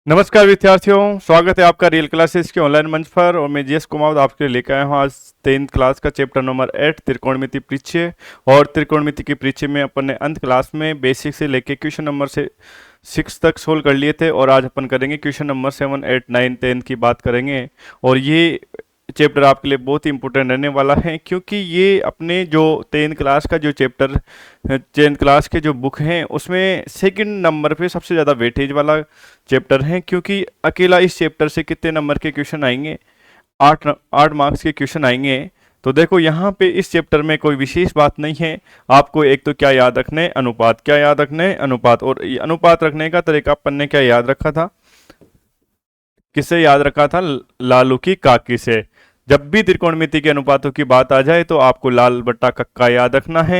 नमस्कार विद्यार्थियों, स्वागत है आपका रियल क्लासेस के ऑनलाइन मंच पर। और मैं जीएस कुमार आपके लिए लेकर आया हूँ आज 10th क्लास का चैप्टर नंबर 8 त्रिकोणमिति परिचय। और त्रिकोणमिति के परिचय में अपन ने अंत क्लास में बेसिक से लेके क्वेश्चन नंबर से 6 तक सोल्व कर लिए थे और आज अपन करेंगे क्वेश्चन नंबर 7, 8, 9, 10 की बात करेंगे। और ये चैप्टर आपके लिए बहुत ही इंपॉर्टेंट रहने वाला है क्योंकि ये अपने जो 10th क्लास का जो चैप्टर 10th क्लास के जो बुक हैं उसमें सेकंड नंबर पे सबसे ज़्यादा वेटेज वाला चैप्टर है। क्योंकि अकेला इस चैप्टर से कितने नंबर के क्वेश्चन आएंगे? 8 मार्क्स के क्वेश्चन आएंगे। तो देखो यहाँ पे इस चैप्टर में कोई विशेष बात नहीं है। आपको एक तो क्या याद रखने, अनुपात। क्या याद रखने? अनुपात। और ये अनुपात रखने का तरीका अपन ने क्या याद रखा था? किससे याद रखा था? लालू की काकी से। जब भी त्रिकोणमिति के अनुपातों की बात आ जाए तो आपको लाल बट्टा कक्का याद रखना है।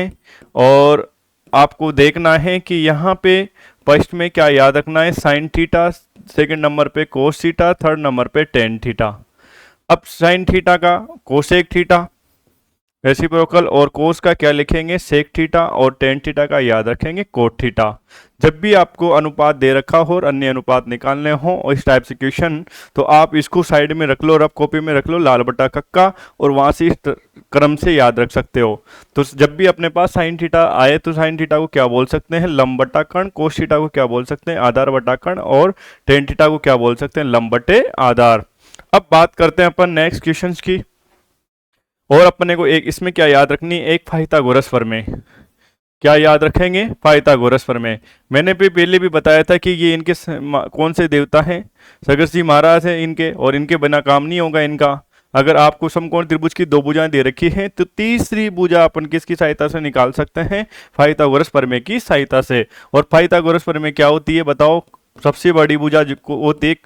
और आपको देखना है कि यहाँ पे फर्स्ट में क्या याद रखना है? साइन थीटा, सेकंड नंबर पे कोस थीटा, थर्ड नंबर पे टेन थीटा। अब साइन थीटा का कोसेक थीटा रेसिप्रोकल, और कोस का क्या लिखेंगे? सेक थीटा, और टेन थीटा का याद रखेंगे कोट थीटा। जब भी आपको अनुपात दे रखा हो और अन्य अनुपात निकालने हो और इस टाइप से क्वेश्चन, तो आप इसको साइड में रख लो, रफ कॉपी में रख लो लाल बटा कक्का, और वहां से इस क्रम से याद रख सकते हो। तो जब भी अपने पास साइन थीटा आए तो साइन थीटा को क्या बोल सकते हैं? लंब बटा कर्ण। कोस थीटा को क्या बोल सकते हैं? आधार बटा कर्ण। और टेन थीटा को क्या बोल सकते हैं? लंब बटे आधार। अब बात करते हैं अपन नेक्स्ट क्वेश्चन की। और अपने को एक इसमें क्या याद रखनी है? एक पाइथागोरस प्रमेय। क्या याद रखेंगे? पाइथागोरस प्रमेय। मैंने भी पहले भी बताया था कि ये इनके कौन से देवता हैं? सगस जी महाराज हैं इनके, और इनके बिना काम नहीं होगा इनका। अगर आपको समकोण त्रिभुज की 2 भुजाएं दे रखी हैं तो तीसरी भुजा अपन किसकी सहायता से निकाल सकते हैं? पाइथागोरस प्रमेय की सहायता से। और पाइथागोरस प्रमेय क्या होती है बताओ? सबसे बड़ी भुजा होती है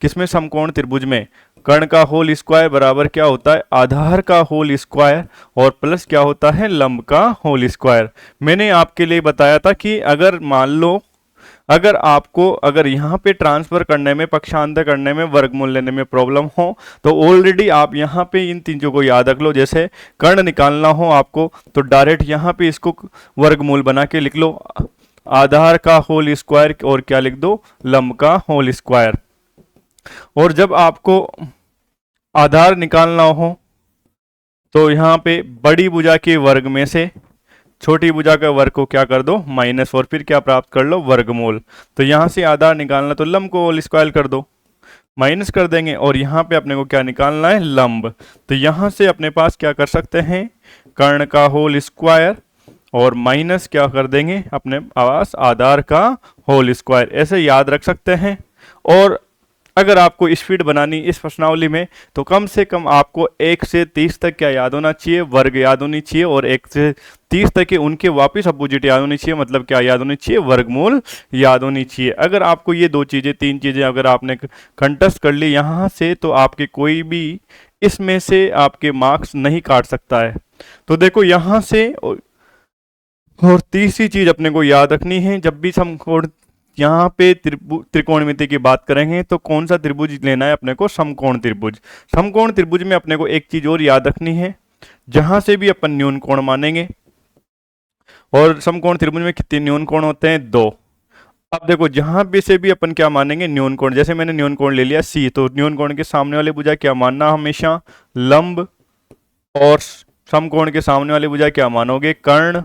किसमें? समकोण त्रिभुज में। कर्ण का होल स्क्वायर बराबर क्या होता है? आधार का होल स्क्वायर, और प्लस क्या होता है? लंब का होल स्क्वायर। मैंने आपके लिए बताया था कि अगर मान लो अगर यहाँ पे ट्रांसफर करने में, पक्षांतर करने में, वर्गमूल लेने में प्रॉब्लम हो तो ऑलरेडी आप यहाँ पे इन तीनों को याद रख लो। जैसे कर्ण निकालना हो आपको तो डायरेक्ट यहाँ पे इसको वर्गमूल बना के लिख लो, आधार का होल स्क्वायर, और क्या लिख दो? लंब का होल स्क्वायर। और जब आपको आधार निकालना हो तो यहाँ पे बड़ी भुजा के वर्ग में से छोटी भुजा का वर्ग को क्या कर दो? माइनस, और फिर क्या प्राप्त कर लो? वर्गमूल। तो यहाँ से आधार निकालना तो लंब को होल स्क्वायर कर दो, माइनस कर देंगे, और यहाँ पे अपने को क्या निकालना है? लंब। तो यहाँ से अपने पास क्या कर सकते हैं? कर्ण का होल स्क्वायर, और माइनस क्या कर देंगे अपने पास? आधार का होल स्क्वायर। ऐसे याद रख सकते हैं। और अगर आपको स्पीड बनानी इस प्रश्नावली में तो कम से कम आपको 1 से 30 तक क्या याद होना चाहिए? वर्ग याद होनी चाहिए, और 1 से 30 तक के उनके वापस अपोजिट याद होनी चाहिए। मतलब क्या याद होनी चाहिए? वर्गमूल याद होनी चाहिए। अगर आपको ये 2 चीज़ें, 3 चीज़ें अगर आपने कंटेस्ट कर ली यहाँ से तो आपके कोई भी इसमें से आपके मार्क्स नहीं काट सकता है। तो देखो यहाँ से, और तीसरी चीज अपने को याद रखनी है, जब भी समकोण यहाँ पे त्रिकोणमिति की बात करेंगे तो कौन सा त्रिभुज लेना है अपने को? समकोण त्रिभुज। समकोण त्रिभुज में अपने को एक चीज और याद रखनी है, जहां से भी अपन न्यून कोण मानेंगे। और समकोण त्रिभुज में कितने न्यून कोण होते हैं? 2। अब देखो जहां पे से भी अपन क्या मानेंगे? न्यून कोण। जैसे मैंने न्यून कोण ले लिया सी, तो न्यून कोण के सामने वाले भुजा क्या मानना? हमेशा लंब। और समकोण के सामने वाले भुजा क्या मानोगे? कर्ण।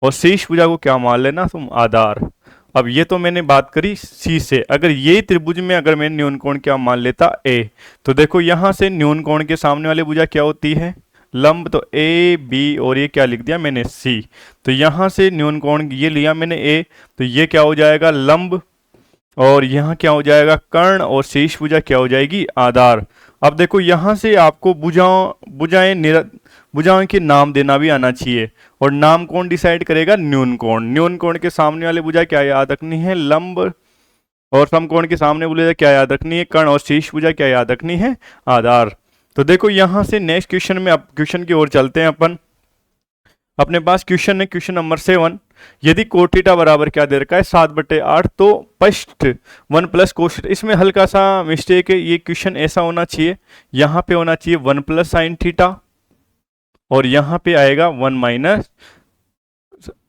और शीर्ष भुजा को क्या मान लेना तुम? आधार। अब ये तो मैंने बात करी सी से। अगर ये त्रिभुज में अगर मैं न्यून कोण क्या मान लेता? ए, तो देखो यहां से न्यून कोण के सामने वाली भुजा क्या होती है? लंब। तो ए बी, और ये क्या लिख दिया मैंने? सी। तो यहां से न्यून कोण ये लिया मैंने ए, तो ये क्या हो जाएगा? लंब। और यहाँ क्या हो जाएगा? कर्ण। और शीर्ष भुजा क्या हो जाएगी? आधार। अब देखो यहां से आपको भुजाओं के नाम देना भी आना चाहिए। और नाम कौन डिसाइड करेगा? न्यून कोण। न्यून कोण के सामने वाले भुजा क्या याद रखनी है? लंब। और समकोण के सामने भुजा क्या याद रखनी है? कर्ण। और शीर्ष भुजा क्या याद रखनी है? आधार। तो देखो यहां से नेक्स्ट क्वेश्चन में, अब क्वेश्चन की ओर चलते हैं अपन। अपने पास क्वेश्चन है क्वेश्चन नंबर 7। यदि कोट थीटा बराबर क्या दे रखा है? 7/8। तो फर्स्ट 1 प्लस कोस थीटा। इसमें हल्का सा मिस्टेक है, ये क्वेश्चन ऐसा होना चाहिए, यहाँ पे होना चाहिए 1 प्लस साइन थीटा, और यहाँ पे आएगा 1 माइनस,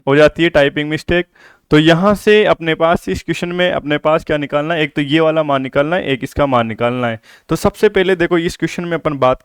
हो जाती है टाइपिंग मिस्टेक। तो यहाँ से अपने पास इस क्वेश्चन में अपने पास क्या निकालना है, एक तो ये वाला मान निकालना है, एक इसका मान निकालना है। तो सबसे पहले देखो इस क्वेश्चन में अपन बात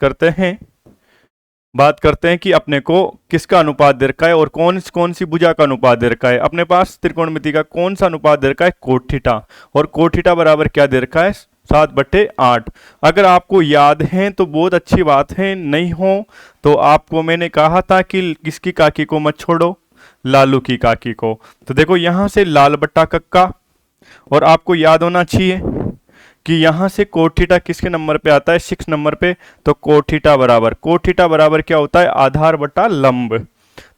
करते हैं कि अपने को किसका अनुपात दे रखा है और कौन सी भुजा का अनुपात दे रखा है। अपने पास त्रिकोणमिति का कौन सा अनुपात दे रखा है, कोट थीटा, और कोट थीटा बराबर क्या दे रखा है, 7/8। अगर आपको याद है तो बहुत अच्छी बात है, नहीं हो तो आपको मैंने कहा था कि किसकी काकी को मत छोड़ो, लालू की काकी को। तो देखो यहां से लाल बट्टा कक्का, और आपको याद होना चाहिए कि यहां से कोट थीटा किसके नंबर पे आता है, 6 नंबर पे। तो कोट थीटा बराबर क्या होता है, आधार बटा लंब।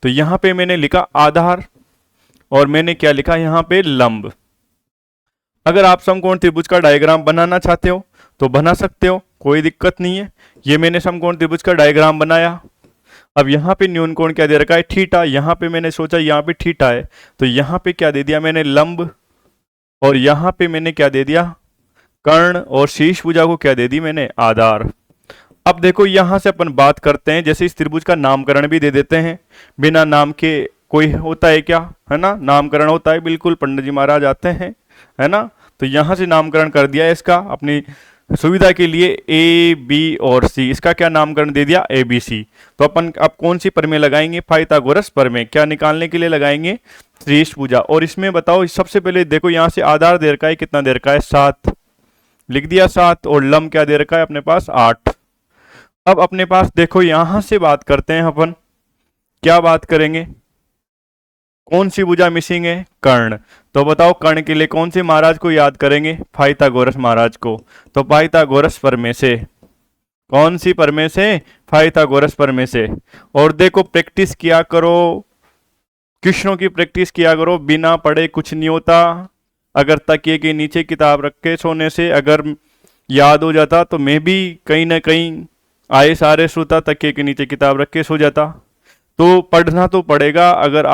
तो यहां पे मैंने लिखा आधार और मैंने क्या लिखा यहां पे, लंब। अगर आप समकोण त्रिभुज का डायग्राम बनाना चाहते हो तो बना सकते हो, कोई दिक्कत नहीं है। ये मैंने समकोण त्रिभुज का डायग्राम बनाया। अब यहाँ पे न्यून कोण क्या दे रखा है, थीटा। यहाँ पे मैंने सोचा यहाँ पे थीटा है, तो यहाँ पे क्या दे दिया मैंने, लंब। और यहाँ पे मैंने क्या दे दिया, कर्ण। और शीर्ष भुजा को क्या दे दी मैंने, आधार। अब देखो यहां से अपन बात करते हैं, जैसे इस त्रिभुज का नामकरण भी दे देते हैं। बिना नाम के कोई होता है क्या, है ना, नामकरण होता है, बिल्कुल पंडित जी महाराज आते हैं, है ना। तो यहां से नामकरण कर दिया है इसका अपनी सुविधा के लिए, ए बी और सी, इसका क्या नामकरण दे दिया, ए बी सी। तो अपन अब कौन सी प्रमेय लगाएंगे, पाइथागोरस प्रमेय। क्या निकालने के लिए लगाएंगे, शीर्ष भुजा। और इसमें बताओ सबसे पहले देखो यहाँ से आधार दे रखा है, कितना दे रखा है, 7, लिख दिया 7। और लंब क्या दे रखा है अपने पास, 8। अब अपने पास देखो यहां से बात करते हैं अपन, क्या बात करेंगे, कौन सी भुजा मिसिंग है, कर्ण। तो बताओ कर्ण के लिए कौन से महाराज को याद करेंगे, पाइथागोरस महाराज को। तो पाइथागोरस प्रमेय से, कौन सी प्रमेय से, पाइथागोरस प्रमेय से। और देखो प्रैक्टिस किया करो, क्वेश्चनों की प्रैक्टिस किया करो, बिना पढ़े कुछ नहीं होता। अगर तकिए के नीचे किताब रख के सोने से अगर याद हो जाता तो मैं भी कहीं ना कहीं IAS होता, तकिए के नीचे किताब रख के सो जाता। तो पढ़ना तो पड़ेगा। अगर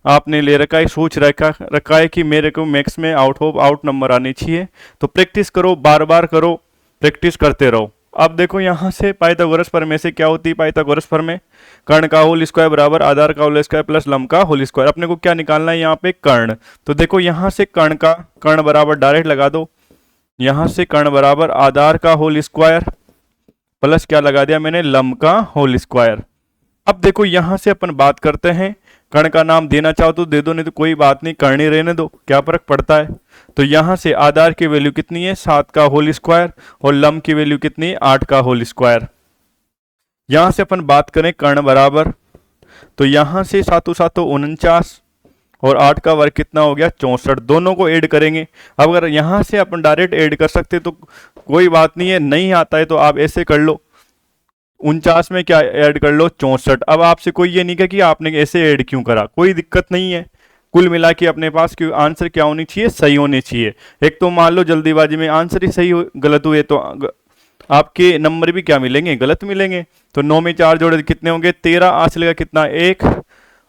आपने ले रखा है, सोच रखा है कि मेरे को मैथ्स में आउट नंबर आने चाहिए, तो प्रैक्टिस करो, बार बार करो, प्रैक्टिस करते रहो। अब देखो यहाँ से पाइथागोरस प्रमेय से क्या होती है, पाइथागोरस प्रमेय, कर्ण का होल स्क्वायर बराबर आधार का होल स्क्वायर प्लस लंब का होल स्क्वायर। अपने को क्या निकालना है यहाँ पे, कर्ण। तो देखो यहाँ से कर्ण बराबर डायरेक्ट लगा दो, यहाँ से कर्ण बराबर आधार का होल स्क्वायर प्लस क्या लगा दिया मैंने, लंब का होल स्क्वायर। अब देखो यहां से अपन बात करते हैं, कर्ण का नाम देना चाहो तो दे दो, नहीं तो कोई बात नहीं, कर्ण ही रहने दो, क्या फर्क पड़ता है। तो यहां से आधार की वैल्यू कितनी है, 7 का होल स्क्वायर, और लंब की वैल्यू कितनी है, 8 का होल स्क्वायर। यहां से अपन बात करें कर्ण बराबर, तो यहां से 7 7 49 और 8 का वर्ग कितना हो गया, 64। दोनों को ऐड करेंगे। अब अगर यहां से अपन डायरेक्ट ऐड कर सकते तो कोई बात नहीं है, नहीं आता है तो आप ऐसे कर लो, 49 में क्या ऐड कर लो, 64। अब आपसे कोई ये नहीं कहा कि आपने ऐसे ऐड क्यों करा, कोई दिक्कत नहीं है। कुल मिला के अपने पास क्यों आंसर क्या होनी चाहिए, सही होने चाहिए। एक तो मान लो जल्दीबाजी में आंसर ही सही गलत हुए तो आपके नंबर भी क्या मिलेंगे, गलत मिलेंगे। तो 9 में 4 जोड़े कितने होंगे, 13। आज चलेगा कितना, 1।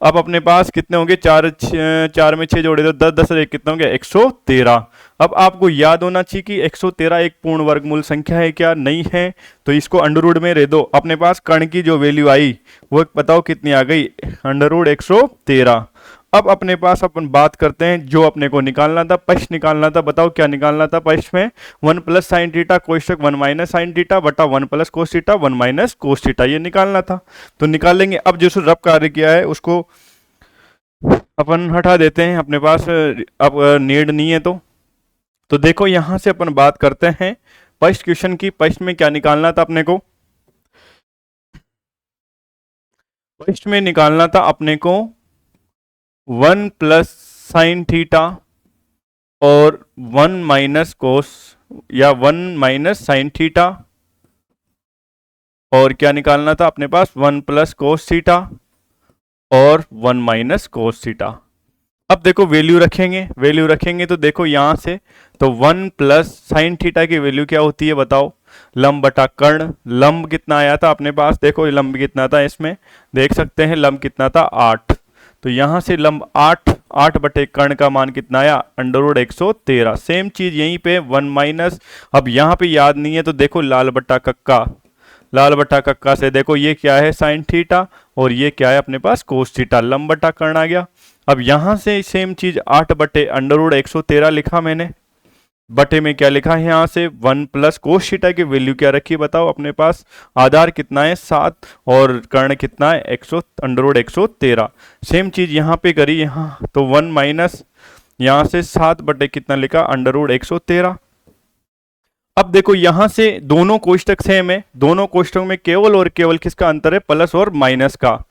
अब अपने पास कितने होंगे, 4 में 6 जोड़े तो 10 10 1 कितने होंगे, 113। अब आपको याद होना चाहिए कि 113 एक पूर्ण वर्गमूल संख्या है क्या, नहीं है, तो इसको अंडर रूट में रह दो। अपने पास कर्ण की जो वैल्यू आई वो बताओ कितनी आ गई, अंडर रूट 113। अब अपने पास अपन बात करते हैं जो अपने को निकालना था, पक्ष निकालना था। बताओ क्या निकालना था पक्ष में, 1 प्लस साइन थीटा कोष्टक 1 माइनस साइन थीटा बटा 1 plus cos theta 1 minus cos theta, ये निकालना था। तो निकालेंगे। अब जो रफ कार्य किया है उसको अपन हटा देते हैं, अपने पास अब नीड नहीं है। तो देखो यहां से अपन बात करते हैं फर्स्ट क्वेश्चन की। फर्स्ट में क्या निकालना था अपने को, फर्स्ट में निकालना था अपने को 1 प्लस साइन थीटा और 1 माइनस कोस या 1 माइनस साइन थीटा, और क्या निकालना था अपने पास 1 प्लस कोस थीटा और 1 माइनस कोस थीटा। अब देखो वैल्यू रखेंगे तो देखो यहां से तो 1 प्लस साइन थीटा की वैल्यू क्या होती है बताओ, लंब बटा कर्ण। लंब कितना आया था अपने पास, देखो लंब कितना था, इसमें देख सकते हैं लंब कितना था 8। तो यहां से लंब 8 बटे कर्ण का मान कितना आया, अंडर रूट 113। सेम चीज यहीं पे 1 माइनस, अब यहां पे याद नहीं है तो देखो लाल बट्टा कक्का से देखो ये क्या है साइन थीटा और ये क्या है अपने पास कोस थीटा। लंब बटा कर्ण आ गया, अब यहां से सेम चीज 8/√113 लिखा मैंने, बटे में क्या लिखा है यहां से 1 प्लस कोस थीटा की वैल्यू क्या रखी है बताओ अपने पास, आधार कितना है 7 और कर्ण कितना है √113। सेम चीज यहां पे करी, यहां तो 1 माइनस यहां से 7 बटे कितना लिखा √113। अब देखो यहां से दोनों कोष्टक सेम है, दोनों कोष्टकों में केवल और केवल किसका अंतर है, प्लस और माइनस का।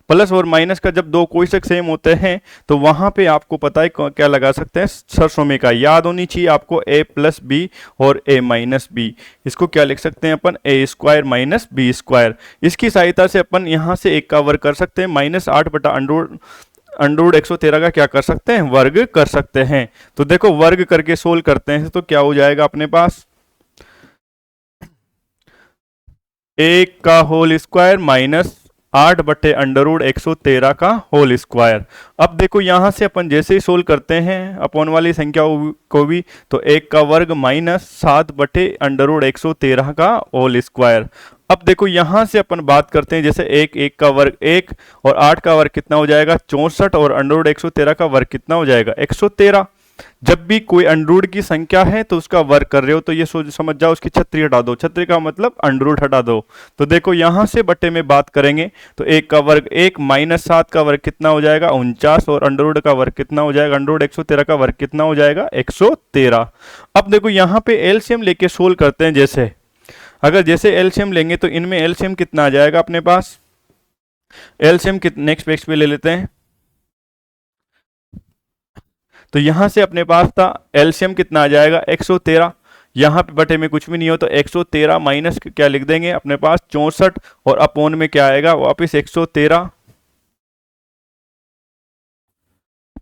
प्लस और माइनस का जब दो कोष्टक सेम होते हैं तो वहां पे आपको पता है क्या लगा सकते हैं, सरसोमेका याद होनी चाहिए आपको, a प्लस बी और a माइनस बी। इसको क्या लिख सकते हैं अपन, a square minus B square. इसकी सहायता से अपन यहां से एक का वर्ग कर सकते हैं, -8/√113 का क्या कर सकते हैं, वर्ग कर सकते हैं। तो देखो वर्ग करके सोल्व करते हैं तो क्या हो जाएगा अपने पास, 1 का होल स्क्वायर माइनस 8/√113 का होल स्क्वायर। अब देखो यहां से अपन जैसे ही सोल्व करते हैं अपॉन वाली संख्या को भी, तो 1 का वर्ग माइनस 7/√113 का होल स्क्वायर। अब देखो यहां से अपन बात करते हैं, जैसे 1 का वर्ग 1 और 8 का वर्ग कितना हो जाएगा 64 और √113 का वर्ग कितना हो जाएगा 113। जब भी कोई अंडरूट की संख्या है तो उसका वर्ग कर रहे हो तो ये समझ जाओ उसकी छतरी हटा दो, छतरी का मतलब अंडरूट हटा दो। तो देखो यहां से बटे में बात करेंगे तो 1 का वर्ग 1 माइनस 7 का वर्ग कितना हो जाएगा 49 और अंडरूट का वर्ग कितना हो जाएगा, √113 का वर्ग कितना हो जाएगा 113। अब देखो यहां पे एलसीएम लेके सोल्व करते हैं, जैसे अगर जैसे एलसीएम लेंगे तो इनमें एलसीएम कितना आ जाएगा अपने पास, एलसीएम नेक्स्ट पेज पे ले लेते हैं। तो यहां से अपने पास था एलसीएम कितना आ जाएगा 113, यहां पे बटे में कुछ भी नहीं हो तो 113 माइनस क्या लिख देंगे अपने पास 64 और अपोन में क्या आएगा वापिस 113।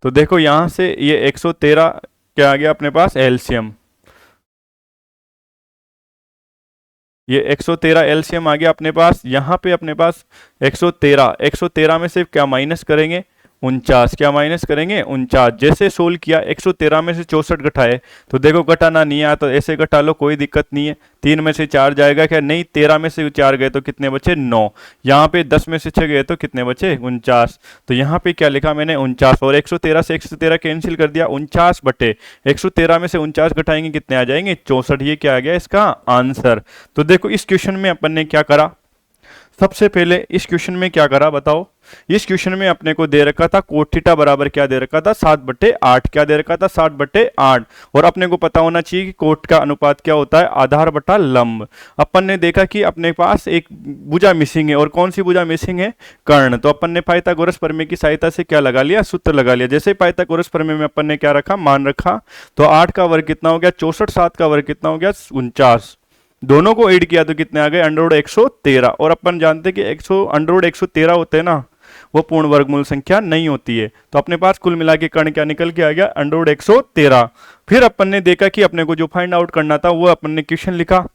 तो देखो यहां से ये 113 क्या आ गया अपने पास एलसीएम, ये 113 एलसीएम आ गया अपने पास। यहां पे अपने पास 113 में से क्या माइनस करेंगे 49, क्या माइनस करेंगे 49। जैसे सोल्व किया 113 में से 64 घटाए तो देखो घटाना नहीं आया तो ऐसे घटा लो कोई दिक्कत नहीं है, 3 में से 4 जाएगा क्या नहीं, 13 में से 4 गए तो कितने बचे 9, यहाँ पे 10 में से 6 गए तो कितने बचे 49। तो यहाँ पे क्या लिखा मैंने 49 और 113 से 113 कैंसिल कर दिया, 49/113 में से 49 घटाएंगे कितने आ जाएंगे 64। ये क्या आ गया इसका आंसर। तो देखो इस क्वेश्चन में अपन ने क्या करा, सबसे पहले इस क्वेश्चन में क्या करा बताओ, इस क्वेश्चन में अपने को दे रखा था कोट थीटा बराबर क्या दे रखा था 7/8, क्या दे रखा था 7/8। और अपने को पता होना चाहिए कि कोट का अनुपात क्या होता है आधार बटा लंब। अपन ने देखा कि अपने पास एक भुजा मिसिंग है, और कौन सी भुजा मिसिंग है कर्ण। तो अपन ने पाइथागोरस प्रमेय की सहायता से क्या लगा लिया सूत्र लगा लिया। जैसे पाइथागोरस प्रमेय में अपन ने क्या रखा मान रखा, तो 8 का वर्ग कितना हो गया 64, 7 का वर्ग कितना हो गया 49, दोनों को ऐड किया तो कितने आ गए √113। और अपन जानते कि √113 होते हैं ना वो पूर्ण वर्गमूल संख्या नहीं होती है। तो अपने पास कुल मिला के कर्ण क्या निकल के आ गया √113। फिर अपन ने देखा कि अपने को जो फाइंड आउट करना था वो अपन ने क्वेश्चन लिखा,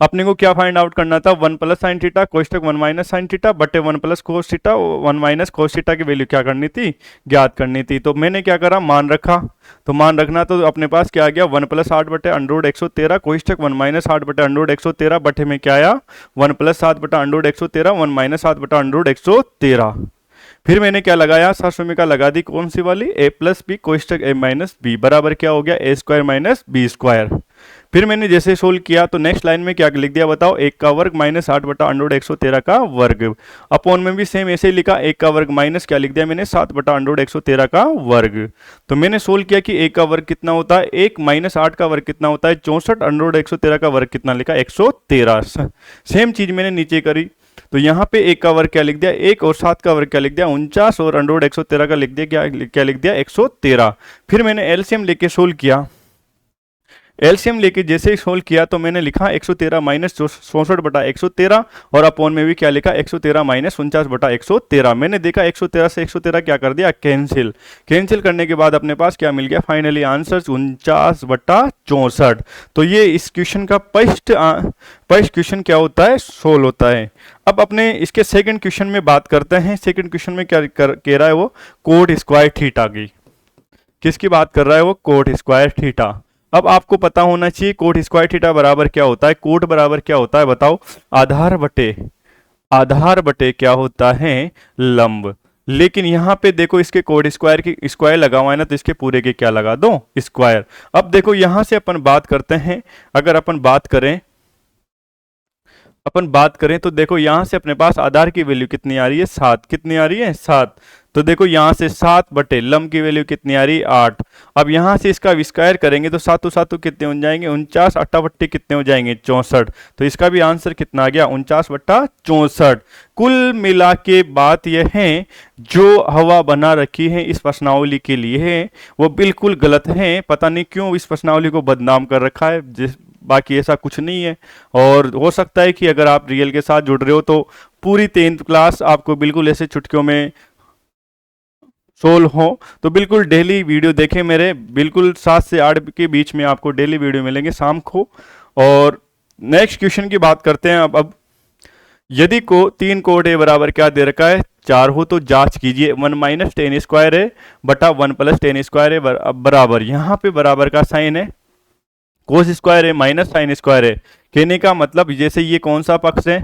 अपने को क्या फाइंड आउट करना था 1 प्लस साइन थीटा कोष्टक 1 माइनस साइन थीटा बटे 1 plus cos theta 1 minus cos theta की वैल्यू क्या करनी थी ज्ञात करनी थी। तो मैंने क्या करा मान रखा, तो मान रखना तो अपने पास क्या आ गया 1 प्लस 8 बटे √113 कोष्टक 1 माइनस 8 बटे √113 बटे में क्या आया 1 प्लस 7 बटा √113 1 माइनस 7 बटा √113। फिर मैंने क्या लगाया सरसोमिका लगा दी कौन सी वाली a प्लस बी कोष्टक a माइनस बी बराबर क्या हो गया a square minus B square. फिर मैंने जैसे सोल्व किया तो नेक्स्ट लाइन में क्या लिख दिया बताओ 1 का वर्ग माइनस 8 बटा √113 का वर्ग। अपॉन में भी सेम ऐसे ही लिखा 1 का वर्ग माइनस क्या लिख दिया मैंने 7 बटा √113 का वर्ग। तो मैंने सोल्व किया कि 1 का वर्ग कितना होता है 1 माइनस 8 का वर्ग कितना होता है 64, √113 का वर्ग कितना लिखा 113। सेम चीज मैंने नीचे करी, तो यहाँ पे 1 का वर्ग क्या लिख दिया 1 और 7 का वर्ग क्या लिख दिया 49 और √113 का लिख दिया क्या लिख दिया 113। फिर मैंने एलसीएम लेके सोल्व किया, एलसीएम लेके जैसे ही सोल्व किया तो मैंने लिखा 113 माइनस 64 बटा 113 और अपॉन में भी क्या लिखा 113 माइनस 49 बटा 113। मैंने देखा 113 से 113 क्या कर दिया कैंसिल, कैंसिल करने के बाद अपने पास क्या मिल गया फाइनली आंसर 49 बटा 64। तो ये इस क्वेश्चन का फर्स्ट क्वेश्चन क्या होता है सोल्व होता है। अब अपने इसके सेकंड क्वेश्चन में बात करते हैं। सेकंड क्वेश्चन में क्या कह रहा है वो कोट स्क्वायर थीटा की, किसकी बात कर रहा है वो कोट स्क्वायर थीटा। अब आपको पता होना चाहिए कोट स्क्वायर थीटा बराबर क्या होता है, कोट बराबर क्या होता है बताओ आधार बटे क्या होता है लंब। लेकिन यहाँ पे देखो इसके कोड स्क्वायर की स्क्वायर लगा हुआ है ना, तो इसके पूरे के क्या लगा दो, स्क्वायर। अब देखो यहां से अपन बात करते हैं, अगर अपन बात करें तो देखो यहां से अपने पास आधार की वैल्यू कितनी आ रही है, 7। कितनी आ रही है, 7। तो देखो यहां से 7 बटे लम की वैल्यू कितनी आ रही है, 8। अब यहां से इसका विस्क्वायर करेंगे तो सातों सातों कितने हो जाएंगे, 49। अट्ठावट्टी कितने हो जाएंगे, 64। तो इसका भी आंसर कितना आ गया, 49/64। कुल मिला के बात यह है, जो हवा बना रखी है इस प्रश्नावली के लिए है वो बिल्कुल गलत है। पता नहीं क्यों इस प्रश्नावली को बदनाम कर रखा है, बाकी ऐसा कुछ नहीं है। और हो सकता है कि अगर आप रियल के साथ जुड़ रहे हो तो पूरी 10th क्लास आपको बिल्कुल ऐसे चुटकियों में सोल्व हो। तो बिल्कुल डेली वीडियो देखें मेरे, बिल्कुल 7 से 8 के बीच में आपको डेली वीडियो मिलेंगे शाम को। और नेक्स्ट क्वेश्चन की बात करते हैं। अब यदि को 3 कोट ए बराबर क्या दे रखा है, 4 हो तो जांच कीजिए। 1 माइनस टेन स्क्वायर है बटा 1 प्लस टेन स्क्वायर है बराबर, यहाँ पे बराबर का साइन है, कोस स्क्वायर है माइनस साइन स्क्वायर है। कहने का मतलब जैसे ये कौन सा पक्ष है,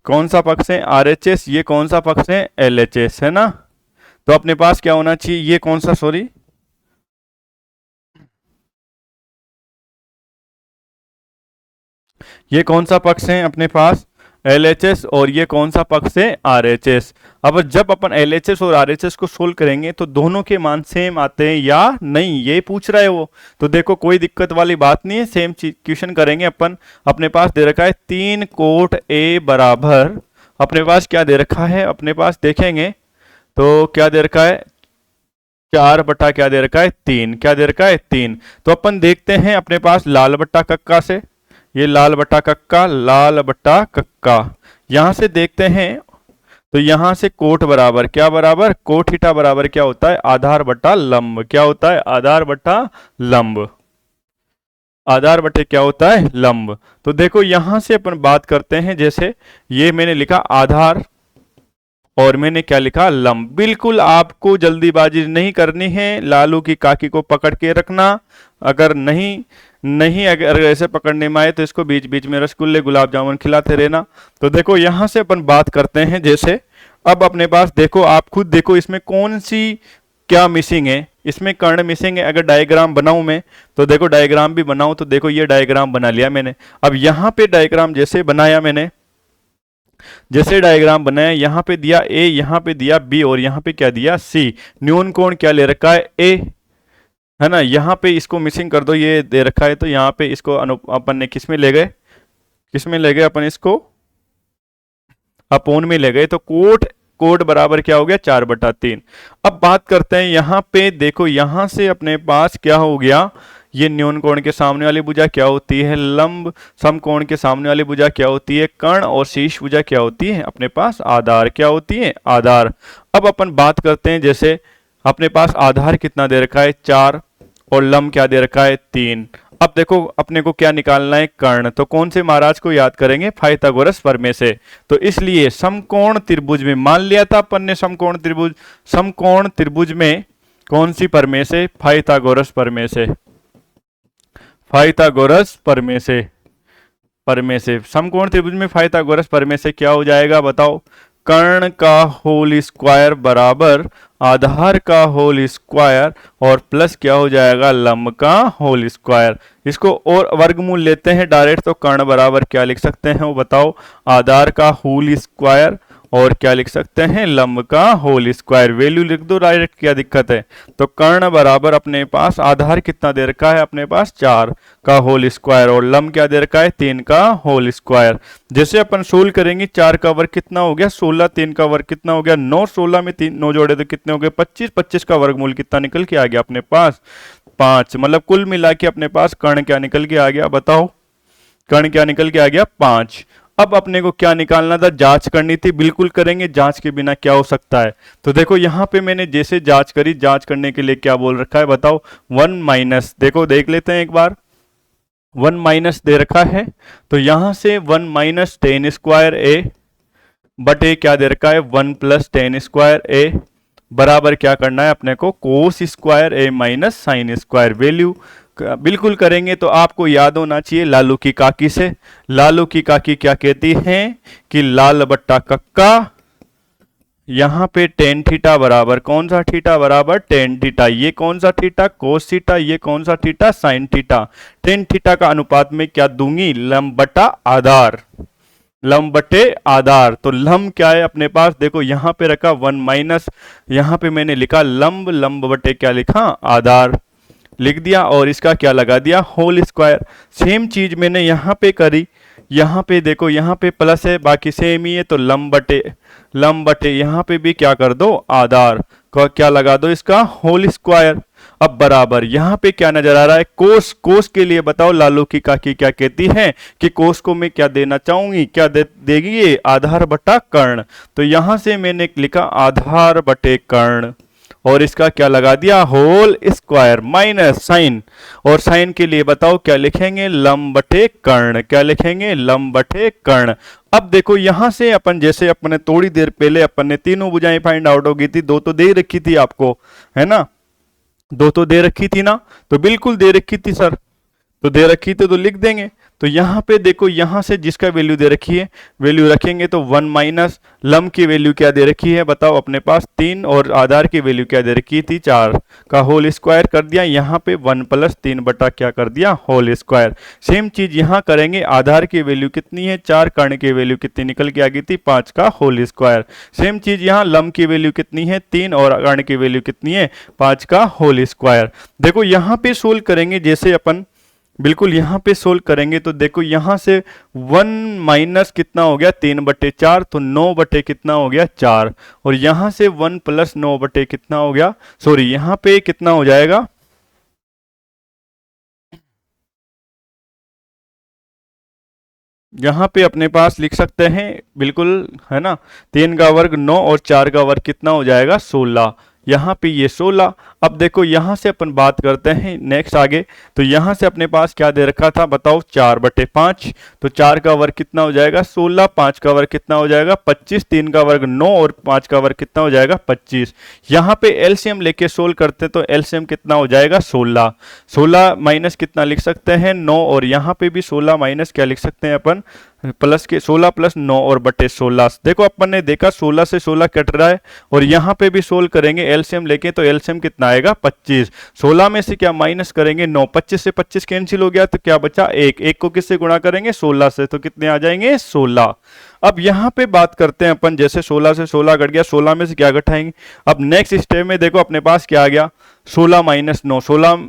कौन सा पक्ष है, RHS, ये कौन सा पक्ष है, LHS है ना। तो अपने पास क्या होना चाहिए, ये कौन सा, सॉरी ये कौन सा पक्ष है अपने पास, LHS, और ये कौन सा पक्ष है, RHS। अब जब अपन LHS और RHS को सोल्व करेंगे तो दोनों के मान सेम आते हैं या नहीं, ये पूछ रहा है वो। तो देखो कोई दिक्कत वाली बात नहीं है, सेम क्वेश्चन करेंगे अपन। अपने पास दे रखा है 3 कोट A बराबर, अपने पास क्या दे रखा है, अपने पास देखेंगे तो क्या दे रखा है, 4 बटा क्या दे रखा है, 3। क्या दे रखा है, 3। तो अपन देखते हैं अपने पास लाल बट्टा कक्का से, ये लाल बट्टा कक्का, लाल बट्टा कक्का, यहां से देखते हैं तो यहां से कोट बराबर क्या बराबर, कोट थीटा बराबर क्या होता है, आधार बट्टा लंब। क्या होता है, आधार बट्टा लंब, आधार बटे क्या होता है, लंब। तो देखो यहां से अपन बात करते हैं, जैसे ये मैंने लिखा आधार और मैंने क्या लिखा, लंब। बिल्कुल आपको जल्दीबाजी नहीं करनी है, लालू की काकी को पकड़ के रखना। अगर अगर ऐसे पकड़ने में आए तो इसको बीच बीच में रसगुल्ले गुलाब जामुन खिलाते रहना। तो देखो यहां से अपन बात करते हैं, जैसे अब अपने पास देखो, आप खुद देखो इसमें कौन सी क्या मिसिंग है, इसमें कर्ण मिसिंग है। अगर डायग्राम बनाऊं मैं तो देखो, डायग्राम भी बनाऊं तो देखो ये डायग्राम बना लिया मैंने। अब यहां पे डायग्राम जैसे बनाया मैंने, जैसे डायग्राम बनाया, यहां पे दिया A, यहां पे दिया B और यहां पे क्या दिया C। न्यून कोण क्या ले रखा है, A है ना। यहां पे इसको मिसिंग कर दो, ये दे रखा है, तो यहां पे इसको अपन ने किस में ले गए, किस में ले गए अपन इसको, अपोन में ले गए। तो कोट बराबर क्या हो गया, 4/3। अब बात करते हैं यहां पे, देखो यहां से अपने पास क्या हो गया, ये न्यून कोण के सामने वाली भुजा क्या होती है, लंब। समकोण के सामने वाली भुजा क्या होती है, कर्ण। और शीर्ष भुजा क्या होती है अपने पास, आधार। क्या होती है, आधार। अब अपन बात करते हैं, जैसे अपने पास आधार कितना दे रखा है, 4, और लंब क्या दे रखा है, 3। अब देखो अपने को क्या निकालना है, कर्ण। तो कौन से महाराज को याद करेंगे, पाइथागोरस प्रमेय से। तो इसलिए समकोण त्रिभुज में मान लिया था अपन ने, समकोण त्रिभुज में कौन सी प्रमेय से, पाइथागोरस प्रमेय से, पाइथागोरस प्रमेय से समकोण त्रिभुज में पाइथागोरस प्रमेय से क्या हो जाएगा बताओ, कर्ण का होल स्क्वायर बराबर आधार का होल स्क्वायर और प्लस क्या हो जाएगा, लंब का होल स्क्वायर। इसको और वर्गमूल लेते हैं डायरेक्ट, तो कर्ण बराबर क्या लिख सकते हैं वो बताओ, आधार का होल स्क्वायर और क्या लिख सकते हैं, लंब का होल स्क्वायर। वैल्यू लिख दो डायरेक्ट, क्या दिक्कत है। तो कर्ण बराबर अपने पास आधार कितना दे रखा है, अपने पास 4 का होल स्क्वायर, और लंब क्या दे रखा है, 3 का होल स्क्वायर। जैसे अपन सोल्व करेंगे, 4 का वर्ग कितना हो गया 16, 3 का वर्ग कितना हो गया 9, 16 में 3 9 जोड़े तो कितने हो गए 25, 25 का वर्गमूल कितना निकल के आ गया अपने पास 5। मतलब कुल मिला के अपने पास कर्ण क्या निकल के आ गया बताओ, कर्ण क्या निकल के आ गया 5। अब अपने को क्या निकालना था, जांच करनी थी। बिल्कुल करेंगे, जांच के बिना क्या हो सकता है। तो देखो यहां पे मैंने जैसे जांच करी, जांच करने के लिए क्या बोल रखा है बताओ, 1 माइनस, देखो देख लेते हैं एक बार, 1 माइनस दे रखा है। तो यहां से 1 माइनस टेन स्क्वायर ए बटे क्या दे रखा है, 1 प्लस टेन स्क्वायर ए बराबर क्या करना है अपने को, कोस स्क्वायर ए माइनस साइन स्क्वायर। वैल्यू बिल्कुल करेंगे तो आपको याद होना चाहिए लालू की काकी से। लालू की काकी क्या कहती हैं कि लाल बट्टा कक्का यहाँ पे टेन थीटा बराबर कौन सा थीटा बराबर टेन थीटा, ये कौन सा थीटा कोस थीटा, ये कौन सा theta sine theta. Tan theta का अनुपात में क्या दूंगी, लंब बटा आधार, लंब बटे आधार। तो लंब क्या है अपने पास, देखो यहाँ पे रखा वन माइनस, यहाँ पे मैंने लिखा लंब, लंब बटे क्या लिखा आधार लिख दिया, और इसका क्या लगा दिया होल स्क्वायर। सेम चीज मैंने यहाँ पे करी, यहाँ पे देखो यहाँ पे प्लस है बाकी सेम ही है, तो लंब बटे यहाँ पे भी क्या कर दो आधार का क्या लगा दो इसका होल स्क्वायर। अब बराबर यहाँ पे क्या नजर आ रहा है कोस, कोस के लिए बताओ लालू की काकी क्या कहती है कि कोस को मैं क्या देना चाहूंगी, क्या देगी ये आधार बटा कर्ण। तो यहां से मैंने लिखा आधार बटे कर्ण, और इसका क्या लगा दिया होल स्क्वायर माइनस साइन, और साइन के लिए बताओ क्या लिखेंगे लंब बटे कर्ण, क्या लिखेंगे लंब बटे कर्ण। अब देखो यहां से अपन जैसे अपने थोड़ी देर पहले अपन ने तीनों भुजाएं फाइंड आउट हो गई थी, दो तो दे ही रखी थी आपको, है ना, दो तो दे रखी थी ना, तो बिल्कुल दे रखी थी सर, तो दे रखी थी तो लिख देंगे। तो यहाँ पे देखो यहाँ से जिसका वैल्यू दे रखी है वैल्यू रखेंगे, तो वन माइनस लम की वैल्यू क्या दे रखी है बताओ अपने पास तीन, और आधार की वैल्यू क्या दे रखी थी चार, का होल स्क्वायर कर दिया, यहाँ पे वन प्लस तीन बटा क्या कर दिया होल स्क्वायर। सेम चीज यहाँ करेंगे, आधार की वैल्यू कितनी है चार, कर्ण की वैल्यू कितनी निकल के आ गई थी पांच का होल स्क्वायर। सेम चीज यहाँ लम की वैल्यू कितनी है तीन, और कर्ण की वैल्यू कितनी है पांच का होल स्क्वायर। देखो यहाँ पे सोल्व करेंगे, जैसे अपन बिल्कुल यहाँ पे सोल्व करेंगे तो देखो यहाँ से वन माइनस कितना हो गया तीन बटे चार, तो नौ बटे कितना हो गया चार, और यहाँ से वन प्लस नौ बटे कितना हो गया, सॉरी यहाँ पे कितना हो जाएगा, यहाँ पे अपने पास लिख सकते हैं बिल्कुल, है ना, तीन का वर्ग नौ और चार का वर्ग कितना हो जाएगा सोलह, यहाँ पे ये 16। अब देखो यहाँ से अपन बात करते हैं नेक्स्ट आगे, तो यहाँ से अपने पास क्या दे रखा था बताओ चार बटे पाँच, तो चार का वर्ग कितना हो जाएगा 16, पाँच का वर्ग कितना हो जाएगा 25, तीन का वर्ग 9 और पाँच का वर्ग कितना हो जाएगा 25। यहाँ पे एलसीएम लेके सोल्व करते तो एलसीएम कितना हो जाएगा 16, 16 माइनस कितना लिख सकते हैं 9, और यहाँ पे भी 16 माइनस क्या लिख सकते हैं अपन प्लस के 16 प्लस 9 और बटे 16। देखो अपन ने देखा 16 से 16 कट रहा है, और यहाँ पे भी सोल्व करेंगे एलसीएम लेके, तो एलसीएम कितना आएगा 25, 16 में से क्या माइनस करेंगे 9, 25 से 25 कैंसिल हो गया तो क्या बचा एक, एक को किससे गुणा करेंगे 16 से, तो कितने आ जाएंगे 16। अब यहाँ पे बात करते हैं अपन, जैसे 16 से 16 कट गया, 16 में से क्या घटाएंगे, अब नेक्स्ट स्टेप में देखो अपने पास क्या आ गया 16 माइनस 9,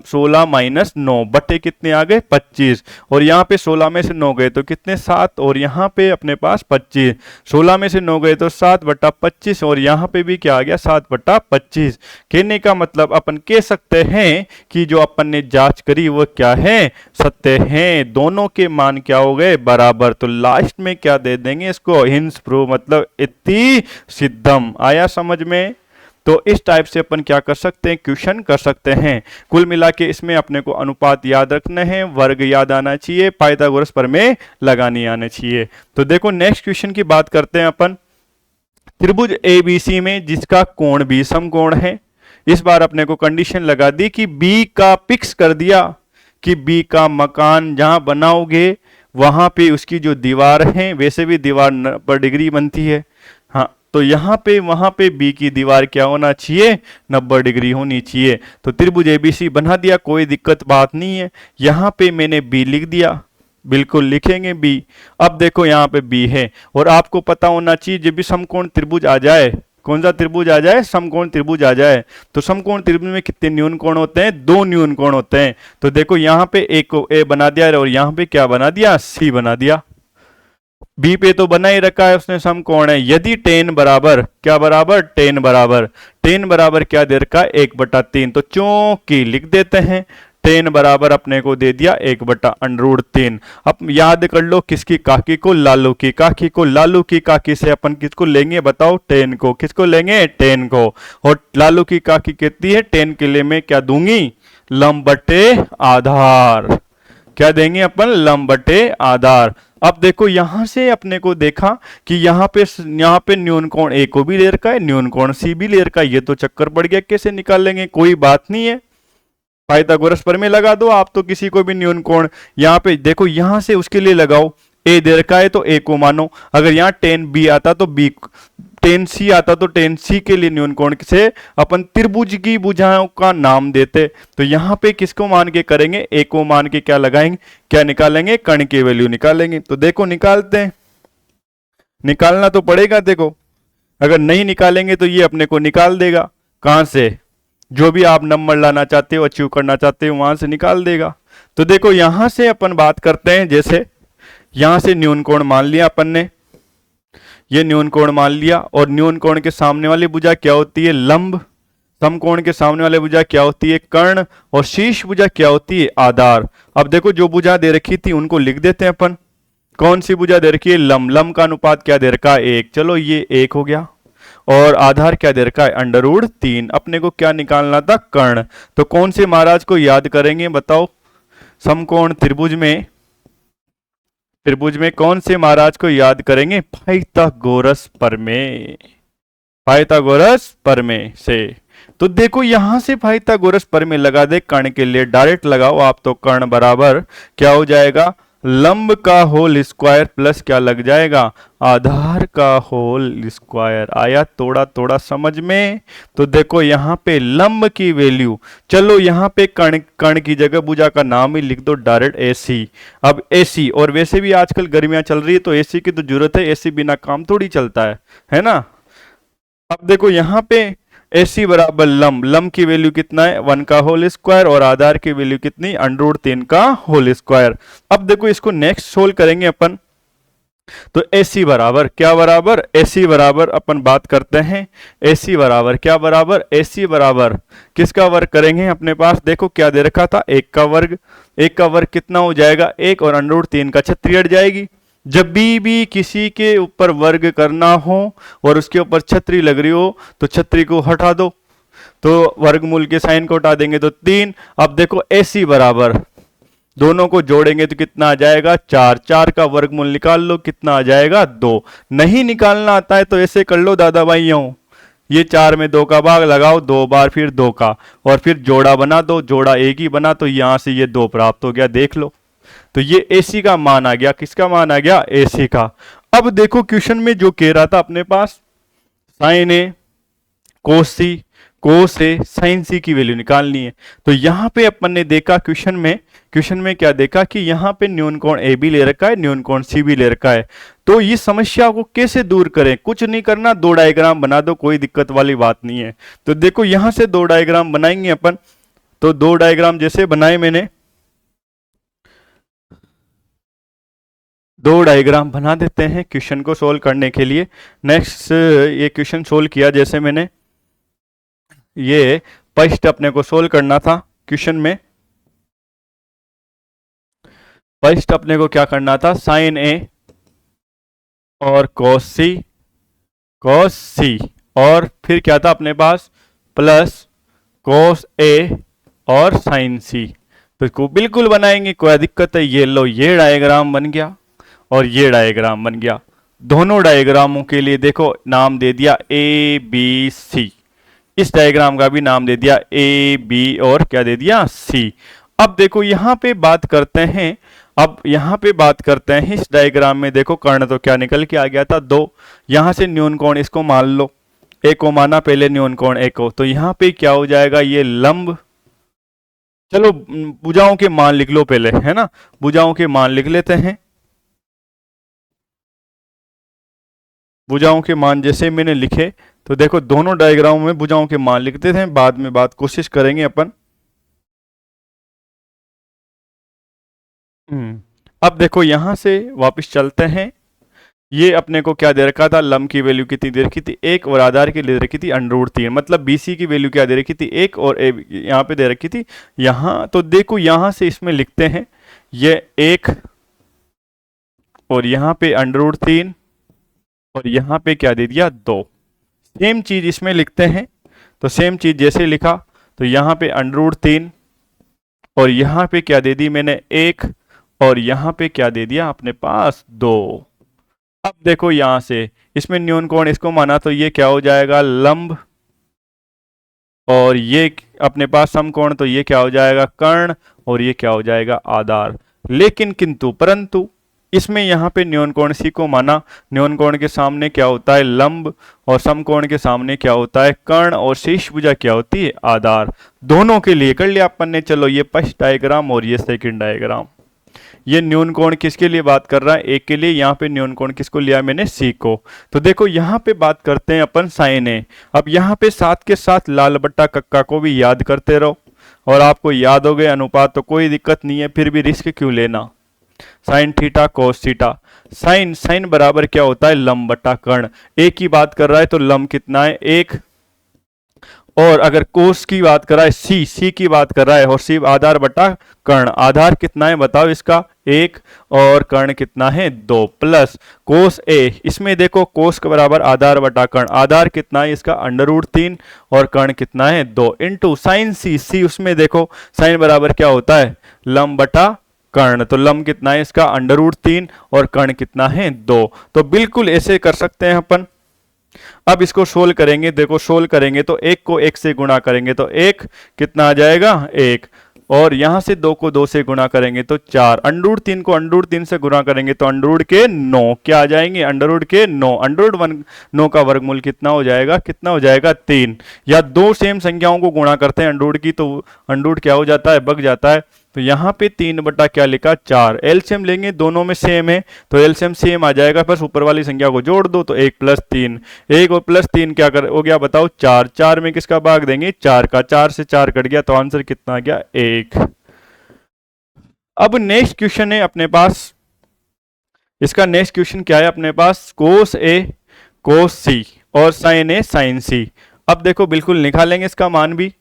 16 माइनस 9 बटे कितने आ गए 25, और यहाँ पे 16 में से 9 गए तो कितने 7, और यहाँ पे अपने पास 25, 16 में से 9 गए तो 7 बटा 25, और यहाँ पे भी क्या आ गया 7 बटा 25। कहने का मतलब अपन कह सकते हैं कि जो अपन ने जांच करी वो क्या है सत्य है, दोनों के मान क्या हो गए बराबर। तो लास्ट में क्या दे देंगे इसको हिंस प्रूव, मतलब इति सिद्धम। आया समझ में। तो इस टाइप से अपन क्या कर सकते हैं क्वेश्चन कर सकते हैं। कुल मिला के इसमें अपने को अनुपात याद रखना है, वर्ग याद आना चाहिए, पाइथागोरस प्रमेय लगानी आना चाहिए। तो देखो नेक्स्ट क्वेश्चन की बात करते हैं अपन, त्रिभुज एबीसी में जिसका कोण भी समकोण है। इस बार अपने को कंडीशन लगा दी कि बी का फिक्स कर दिया कि बी का मकान जहां बनाओगे वहां पे उसकी जो दीवार है, वैसे भी दीवार 90 डिग्री बनती है, हाँ, तो यहाँ पे वहां पे बी की दीवार क्या होना चाहिए 90 डिग्री होनी चाहिए। तो त्रिभुज एबीसी बना दिया, कोई दिक्कत बात नहीं है। यहाँ पे मैंने बी लिख दिया, बिल्कुल लिखेंगे बी। अब देखो यहाँ पे बी है, और आपको पता होना चाहिए जब भी समकोण त्रिभुज आ जाए, कौन सा त्रिभुज आ जाए समकोण त्रिभुज आ जाए, तो समकोण त्रिभुज में कितने न्यून कोण होते हैं, दो न्यून कोण होते हैं। तो देखो यहाँ पे एक को ए बना दिया, और यहाँ पे क्या बना दिया सी बना दिया। बी पे तो बना ही रखा है उसने समकोण है। यदि टेन बराबर क्या बराबर टेन बराबर क्या दे रखा है 1/3, तो चौकी लिख देते हैं। टेन बराबर अपने को दे दिया 1/√3। अब याद कर लो किसकी काकी को, लालू की काकी को। लालू की काकी से अपन किसको लेंगे बताओ टेन को, किसको लेंगे टेन को। और लालू की काकी कहती है टेन के लिए मैं क्या दूंगी लंब बटे आधार, क्या देंगे अपन लंब बटे आधार। अब देखो यहां से अपने को देखा कि यहाँ पे न्यून कोण ए को भी ले रखा है, न्यून कोण सी भी ले रखा है, ये तो चक्कर पड़ गया, कैसे निकाल लेंगे, कोई बात नहीं है, पाइथागोरस प्रमेय लगा दो आप, तो किसी को भी न्यून कोण यहाँ पे देखो यहां से उसके लिए लगाओ, ए दे रखा है तो ए को मानो, अगर यहाँ टेन बी आता तो बी टेन सी आता तो टेन सी के लिए न्यून कोण से अपन त्रिभुज की भुजाओं का नाम देते। तो यहाँ पे किसको मान के करेंगे, ए को मान के क्या लगाएंगे, क्या निकालेंगे, कर्ण की वैल्यू निकालेंगे। तो देखो निकालते हैं, निकालना तो पड़ेगा। देखो अगर नहीं निकालेंगे तो ये अपने को निकाल देगा। कहां से, जो भी आप नंबर लाना चाहते हो, अचीव करना चाहते हो, वहां से निकाल देगा। तो देखो यहां से अपन बात करते हैं, जैसे यहां से न्यून कोण मान लिया अपन ने, ये न्यून कोण मान लिया, और न्यून कोण के सामने वाली भुजा क्या होती है, लंब। समकोण के सामने वाली भुजा क्या होती है, कर्ण। और शीर्ष भुजा क्या होती है, आधार। अब देखो जो भुजा दे रखी थी उनको लिख देते हैं अपन। कौन सी भुजा दे रखी है, लंब। लंब का अनुपात क्या दे रखा है, 1। चलो ये 1 हो गया। और आधार क्या दे रखा है, √3। अपने को क्या निकालना था, कर्ण। तो कौन से महाराज को याद करेंगे बताओ, समकोण त्रिभुज में, त्रिभुज में कौन से महाराज को याद करेंगे, पाइथागोरस प्रमेय, पाइथागोरस प्रमेय से। तो देखो यहां से पाइथागोरस प्रमेय लगा दे, कर्ण के लिए डायरेक्ट लगाओ आप। तो कर्ण बराबर क्या हो जाएगा, लंब का होल स्क्वायर प्लस क्या लग जाएगा, आधार का होल स्क्वायर। आया थोड़ा थोड़ा समझ में। तो देखो यहाँ पे लंब की वैल्यू, चलो यहाँ पे कर्ण, कर्ण की जगह भुजा का नाम ही लिख दो डायरेक्ट, AC। अब AC, और वैसे भी आजकल गर्मियां चल रही है तो AC की तो जरूरत है, AC बिना काम थोड़ी चलता है ना। अब देखो यहाँ पे AC बराबर लंब, लंब की वैल्यू कितना है, 1 का होल स्क्वायर, और आधार की वैल्यू कितनी, √3 का होल स्क्वायर। अब देखो इसको नेक्स्ट सोल्व करेंगे अपन। तो AC बराबर क्या, बराबर AC बराबर अपन बात करते हैं, AC बराबर क्या, बराबर AC बराबर किसका वर्ग करेंगे, अपने पास देखो क्या दे रखा था, 1 का वर्ग। 1 का वर्ग कितना हो जाएगा, 1, और √3 का छतरी हट जाएगी। जब भी किसी के ऊपर वर्ग करना हो और उसके ऊपर छतरी लग रही हो तो छतरी को हटा दो, तो वर्गमूल के साइन को हटा देंगे तो 3। अब देखो AC बराबर, दोनों को जोड़ेंगे तो कितना आ जाएगा, 4। 4 का वर्गमूल निकाल लो, कितना आ जाएगा, 2। नहीं निकालना आता है तो ऐसे कर लो दादा भाइयों, ये 4 में 2 का भाग लगाओ 2 बार, फिर 2 का, और फिर जोड़ा बना दो, जोड़ा एक ही बना, तो यहां से ये 2 प्राप्त हो गया, देख लो। तो ये AC का मान आ गया, किसका मान आ गया, AC का। अब देखो क्वेश्चन में जो कह रहा था अपने पास, sine A cos C, cos A sine C की वैल्यू निकालनी है। तो यहां पे अपन ने देखा क्वेश्चन में क्या देखा कि यहां पे न्यून कोण A भी ले रखा है, न्यून कोण C भी ले रखा है। तो इस समस्या को कैसे दूर करें, कुछ नहीं करना, 2 डायग्राम बना दो, कोई दिक्कत वाली बात नहीं है। तो देखो यहां से 2 डायग्राम बनाएंगे अपन। तो 2 डायग्राम जैसे बनाए मैंने, 2 डायग्राम बना देते हैं क्वेश्चन को सोल्व करने के लिए। नेक्स्ट ये क्वेश्चन सोल्व किया, जैसे मैंने ये फर्स्ट अपने को सोल्व करना था क्वेश्चन में। फर्स्ट अपने को क्या करना था, साइन A और कोस C, और फिर क्या था अपने पास, प्लस कोस A और साइन C। तो इसको बिल्कुल बनाएंगे, कोई दिक्कत है। ये लो, ये डायग्राम बन गया और ये डायग्राम बन गया। दोनों डायग्रामों के लिए देखो नाम दे दिया ABC। इस डायग्राम का भी नाम दे दिया AB, और क्या दे दिया, C। अब देखो यहां पे बात करते हैं, अब यहां पे बात करते हैं इस डायग्राम में। देखो कर्ण तो क्या निकल के आ गया था, 2। यहां से न्यून कोण इसको मान लो, A को माना पहले, न्यून कोण A को। तो यहां पे क्या हो जाएगा, ये लंब। चलो भुजाओं के मान लिख लो पहले, है ना, भुजाओं के मान लिख लेते हैं। भुजाओं के मान जैसे मैंने लिखे, तो देखो दोनों डायग्रामों में भुजाओं के मान लिखते थे, बाद में बात कोशिश करेंगे अपन। अब देखो यहां से वापस चलते हैं। ये अपने को क्या दे रखा था, लंब की वैल्यू कितनी दे रखी थी, 1, और आधार की दे रखी थी √3। मतलब BC की वैल्यू क्या दे रखी थी, 1, और यहाँ पे दे रखी थी यहाँ। तो देखो यहां से इसमें लिखते हैं, ये 1, और यहाँ पे √3, और यहाँ पे क्या दे दिया, 2। सेम चीज इसमें लिखते हैं। तो सेम चीज जैसे लिखा, तो यहाँ पे √3, और यहाँ पे क्या दे दी मैंने, 1, और यहाँ पे क्या दे दिया अपने पास, 2। अब देखो यहां से इसमें न्यून कोण इसको माना, तो ये क्या हो जाएगा, लंब, और ये अपने पास समकोण, तो ये क्या हो जाएगा, कर्ण, और ये क्या हो जाएगा, आधार। लेकिन किंतु परंतु इसमें यहाँ पे न्यूनकोण सी को माना, न्यूनकोण के सामने क्या होता है लंब, और समकोण के सामने क्या होता है कर्ण, और शेष भुजा क्या होती है आधार। दोनों के लिए कर लिया अपन ने। चलो ये फर्स्ट डायग्राम और ये सेकंड डायग्राम। ये न्यूनकोण किसके लिए बात कर रहा है, एक के लिए। यहाँ पे न्यूनकोण किसको लिया मैंने, सी को। तो देखो यहाँ पे बात करते हैं अपन साइन ए। अब यहाँ पे साथ के साथ लाल बट्टा कक्का को भी याद करते रहो, और आपको याद हो गए अनुपात तो कोई दिक्कत नहीं है, फिर भी रिस्क क्यों लेना। Sine theta cos theta, sine sine बराबर क्या होता है लंब बट्टा कर्ण। ए की बात कर रहा है तो लंब कितना है एक, और अगर कोस की बात कर रहा है सी, सी की बात कर रहा है, और सी आधार बटा कर्ण। आधार कितना है बताओ इसका एक, और कर्ण कितना है दो, प्लस कोस ए। इसमें देखो कोस के बराबर आधार बटा कर्ण, आधार कितना है इसका √3, और कर्ण कितना है दो, इंटू साइन सी, सी उसमें देखो साइन बराबर क्या होता है लंब बटा कर्ण। तो लंब कितना है इसका √3, और कर्ण कितना है दो। तो बिल्कुल ऐसे कर सकते हैं अपन। अब इसको सोल्व करेंगे, देखो सोल्व करेंगे तो एक को एक से गुणा करेंगे तो एक कितना आ जाएगा एक, और यहां से दो को दो से गुणा करेंगे तो चार, √3 को √3 से गुणा करेंगे तो √9 क्या आ जाएंगे √9, √9 का वर्गमूल कितना हो जाएगा, कितना हो जाएगा 3। या दो सेम संख्याओं को गुणा करते हैं अंडरूट की तो अंडरूट क्या हो जाता है बग जाता है। तो यहाँ पे 3 बटा क्या लिखा 4, एलसीएम लेंगे दोनों में सेम है तो एलसीएम सेम आ जाएगा, बस ऊपर वाली संख्या को जोड़ दो तो 1 + 3, 1 और +3 क्या कर हो गया बताओ 4, 4 में किसका भाग देंगे 4 का, 4 से 4 कट गया तो आंसर कितना आ गया 1। अब नेक्स्ट क्वेश्चन है अपने पास, इसका नेक्स्ट क्वेश्चन क्या है अपने पास, कोस ए कोस सी और साइन ए साइन सी। अब देखो बिल्कुल निकालेंगे इसका मान भी।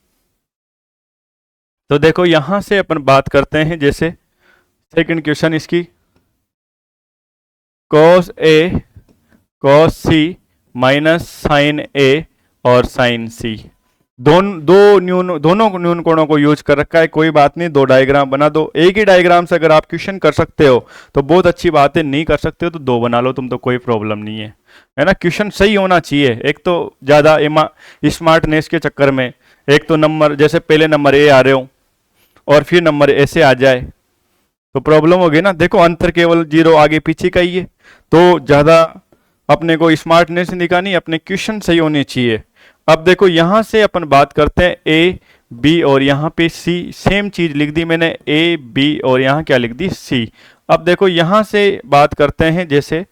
तो देखो यहां से अपन बात करते हैं, जैसे सेकंड क्वेश्चन इसकी cos A cos C minus sine A और साइन C, दोनों न्यून कोणों को यूज कर रखा है, कोई बात नहीं, दो डायग्राम बना दो। एक ही डायग्राम से अगर आप क्वेश्चन कर सकते हो तो बहुत अच्छी बात है, नहीं कर सकते हो तो दो बना लो तुम, तो कोई प्रॉब्लम नहीं है ना। क्वेश्चन सही होना चाहिए, एक तो ज्यादा स्मार्टनेस के चक्कर में एक तो नंबर जैसे पहले नंबर ए आ रहे हो और फिर नंबर ऐसे आ जाए तो प्रॉब्लम होगी ना। देखो अंतर केवल 0 आगे पीछे का ही है, तो ज्यादा अपने को स्मार्टनेस दिखानी, अपने क्वेश्चन सही होने चाहिए। अब देखो यहां से अपन बात करते हैं ए बी और यहाँ पे सी, सेम चीज लिख दी मैंने ए बी और यहाँ क्या लिख दी सी। अब देखो यहां से बात करते हैं, जैसे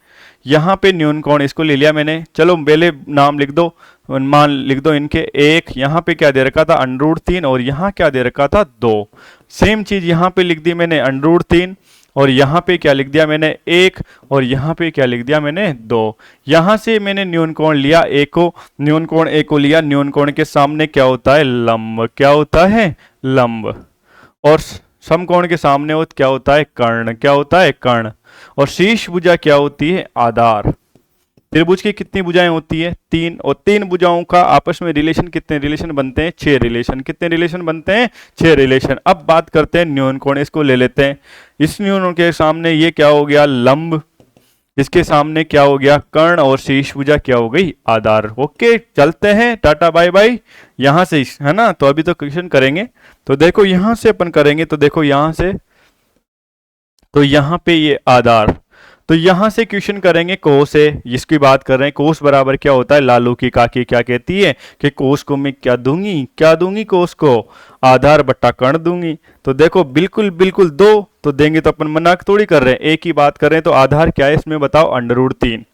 यहाँ पे न्यून कोण इसको ले लिया मैंने, चलो पहले नाम लिख दो, मान लिख दो इनके एक, यहाँ पे क्या दे रखा था √3 और यहाँ क्या दे रखा था 2। सेम चीज यहाँ पे लिख दी मैंने √3 और यहाँ पे क्या लिख दिया मैंने 1 और यहाँ पे क्या लिख दिया मैंने 2। यहाँ से मैंने न्यून कोण लिया ए को, न्यून कोण ए को लिया, न्यून कोण के सामने क्या होता है लंब, क्या होता है लंब, और समकोण के सामने हो क्या होता है कर्ण, क्या होता है कर्ण, और शीर्ष भुजा क्या होती है आधार। त्रिभुज की कितनी भुजाएं होती है 3, और 3 भुजाओं का आपस में रिलेशन कितने रिलेशन बनते हैं 6 रिलेशन, कितने रिलेशन बनते हैं 6 रिलेशन। अब बात करते हैं न्यून कोण, इसको ले लेते हैं, इस न्यून के सामने ये क्या हो गया लंब, इसके सामने क्या हो गया कर्ण, और शीर्ष भुजा क्या हो गई आधार। ओके चलते हैं, टाटा बाय बाय। यहां से है ना, तो अभी तो क्वेश्चन करेंगे, तो देखो यहां से अपन करेंगे, तो देखो यहां से, तो यहां पे ये आधार, तो यहां से क्वेश्चन करेंगे कोस है, जिसकी बात कर रहे हैं कोस बराबर क्या होता है, लालू की काकी क्या कहती है कि कोस को मैं क्या दूंगी, क्या दूंगी कोस को आधार बट्टा कर्ण दूंगी। तो देखो बिल्कुल बिल्कुल दो तो देंगे, तो अपन मना थोड़ी कर रहे हैं, एक ही बात कर रहे हैं। तो आधार क्या है इसमें बताओ √3,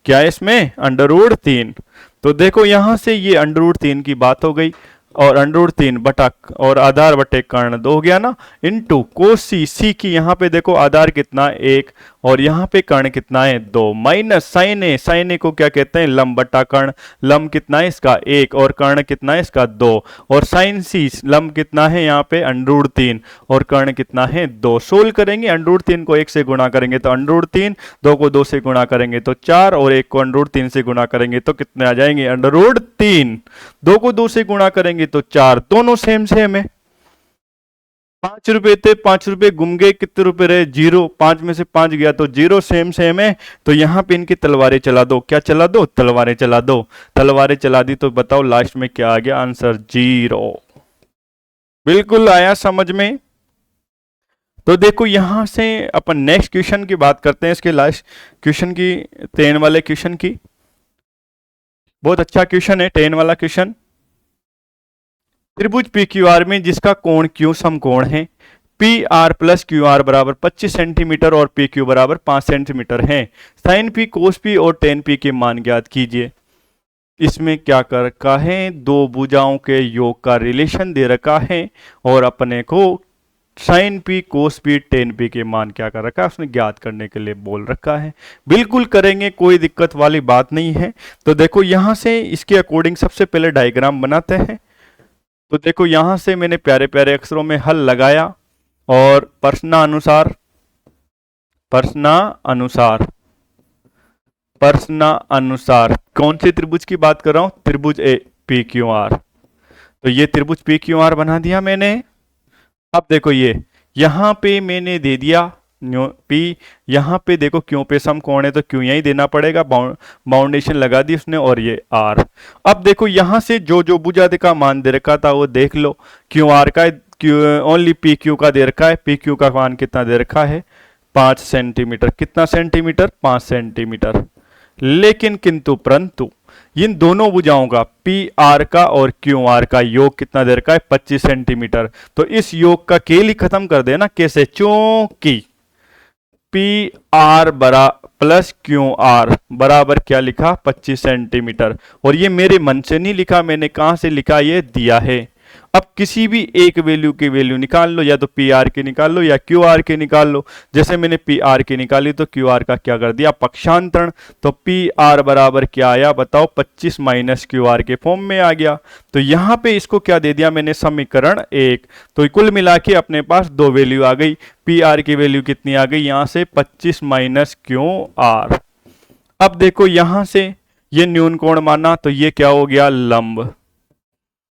क्या है इसमें √3। तो देखो यहां से ये √3 की बात हो गई, और √3 बटा और आधार बटे कर्ण 2 हो गया ना, इंटू कोस सी, सी की यहाँ पे देखो आधार कितना 1 और यहाँ पे कर्ण कितना है 2, माइनस साइन ए, साइन ए को क्या कहते हैं लंब बटा कर्ण, लंब कितना है इसका 1 और कर्ण कितना है इसका 2, और साइन सी लंब कितना है यहाँ पे √3 और कर्ण कितना है 2। सोल्व करेंगे, √3 को 1 से गुणा करेंगे तो √3, 2 को 2 से गुणा करेंगे तो 4 और 1 को √3 से गुणा करेंगे तो कितने आ जाएंगे √3, 2 को 2 से गुणा करेंगे तो 4, दोनों सेम सेम है। 5 रुपए थे, 5 रुपए गुम गए, कितने रुपए रहे 0, 5 में से 5 गया तो 0, सेम सेम है। तो यहां पे इनकी तलवारें चला दो, क्या चला दो तलवारें चला दो, तलवारें चला दी तो बताओ लास्ट में क्या आ गया आंसर 0। बिल्कुल आया समझ में। तो देखो यहां से अपन नेक्स्ट क्वेश्चन की बात करते हैं, इसके लास्ट क्वेश्चन की, 10 वाले क्वेश्चन की। बहुत अच्छा क्वेश्चन है 10 वाला क्वेश्चन। त्रिभुज पी क्यू आर में जिसका कोण क्यू समकोण है, P R plus Q R बराबर 25 सेंटीमीटर और पी क्यू बराबर 5 सेंटीमीटर है। साइन पी, कोस पी और टेन पी के मान ज्ञात कीजिए। इसमें क्या कर रखा है, दो भुजाओं के योग का रिलेशन दे रखा है और अपने को साइन पी, कोस पी, टेन पी के मान क्या कर रखा है, उसने ज्ञात करने के लिए बोल रखा है। बिल्कुल करेंगे, कोई दिक्कत वाली बात नहीं है। तो देखो यहां से इसके अकॉर्डिंग सबसे पहले डायग्राम बनाते हैं। तो देखो यहां से मैंने प्यारे प्यारे अक्षरों में हल लगाया और प्रश्नानुसार कौन से त्रिभुज की बात कर रहा हूं, त्रिभुज ए पी क्यू आर। तो ये त्रिभुज पी क्यू आर बना दिया मैंने। अब देखो ये यहां पे मैंने दे दिया पी, यहां पे देखो क्यों पे समकोण है तो क्यों यही देना पड़ेगा, बाउंडेशन लगा दी उसने, और ये आर। अब देखो यहां से जो जो भुजा का मान दे रखा था वो देख लो। क्यू आर का ओनली पी क्यू का दे रखा है, पी क्यू का मान कितना दे रखा है, 5 सेंटीमीटर। कितना सेंटीमीटर, 5 सेंटीमीटर। लेकिन किंतु परंतु इन दोनों भुजाओं का पी आर का और क्यू आर का योग कितना दे रखा है, 25 सेंटीमीटर। तो इस योग का केल ही खत्म कर देना। कैसे, क्योंकि पी आर बरा प्लस क्यू आर बराबर क्या लिखा, 25 सेंटीमीटर। और ये मेरे मन से नहीं लिखा, मैंने कहां से लिखा, ये दिया है। अब किसी भी एक वैल्यू की वैल्यू निकाल लो, या तो पी आर की निकाल लो या क्यू आर की निकाल लो। जैसे मैंने पी आर की निकाली तो क्यू आर का क्या कर दिया, पक्षांतरण। तो पी आर बराबर क्या आया बताओ, 25 माइनस क्यू आर के फॉर्म में आ गया। तो यहां पे इसको क्या दे दिया मैंने, समीकरण 1। तो कुल मिला के अपने पास दो वैल्यू आ गई। पी आर की वैल्यू कितनी आ गई यहां से, 25 माइनस क्यू आर। अब देखो यहां से ये न्यून कोण माना तो ये क्या हो गया, लंब।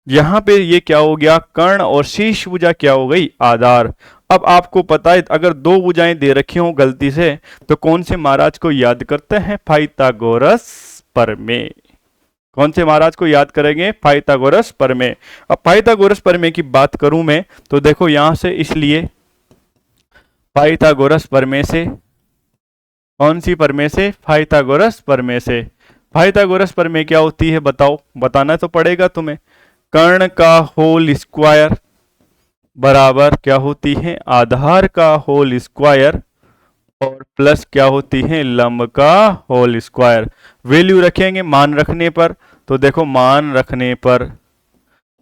यहां पे ये क्या हो गया, कर्ण, और शीर्ष भुजा क्या हो गई, आधार। अब आपको पता है अगर दो भुजाएं दे रखी हो गलती से तो कौन से महाराज को याद करते हैं, पाइथागोरस प्रमेय। कौन से महाराज को याद करेंगे, पाइथागोरस प्रमेय। अब पाइथागोरस प्रमेय की बात करूं मैं तो देखो यहां से, इसलिए पाइथागोरस प्रमेय से, कौन सी प्रमेय से, पाइथागोरस प्रमेय से। पाइथागोरस प्रमेय क्या होती है बताओ, बताना तो पड़ेगा तुम्हें। कर्ण का होल स्क्वायर बराबर क्या होती है, आधार का होल स्क्वायर, और प्लस क्या होती है, लंब का होल स्क्वायर। वैल्यू रखेंगे मान रखने पर। तो देखो मान रखने पर,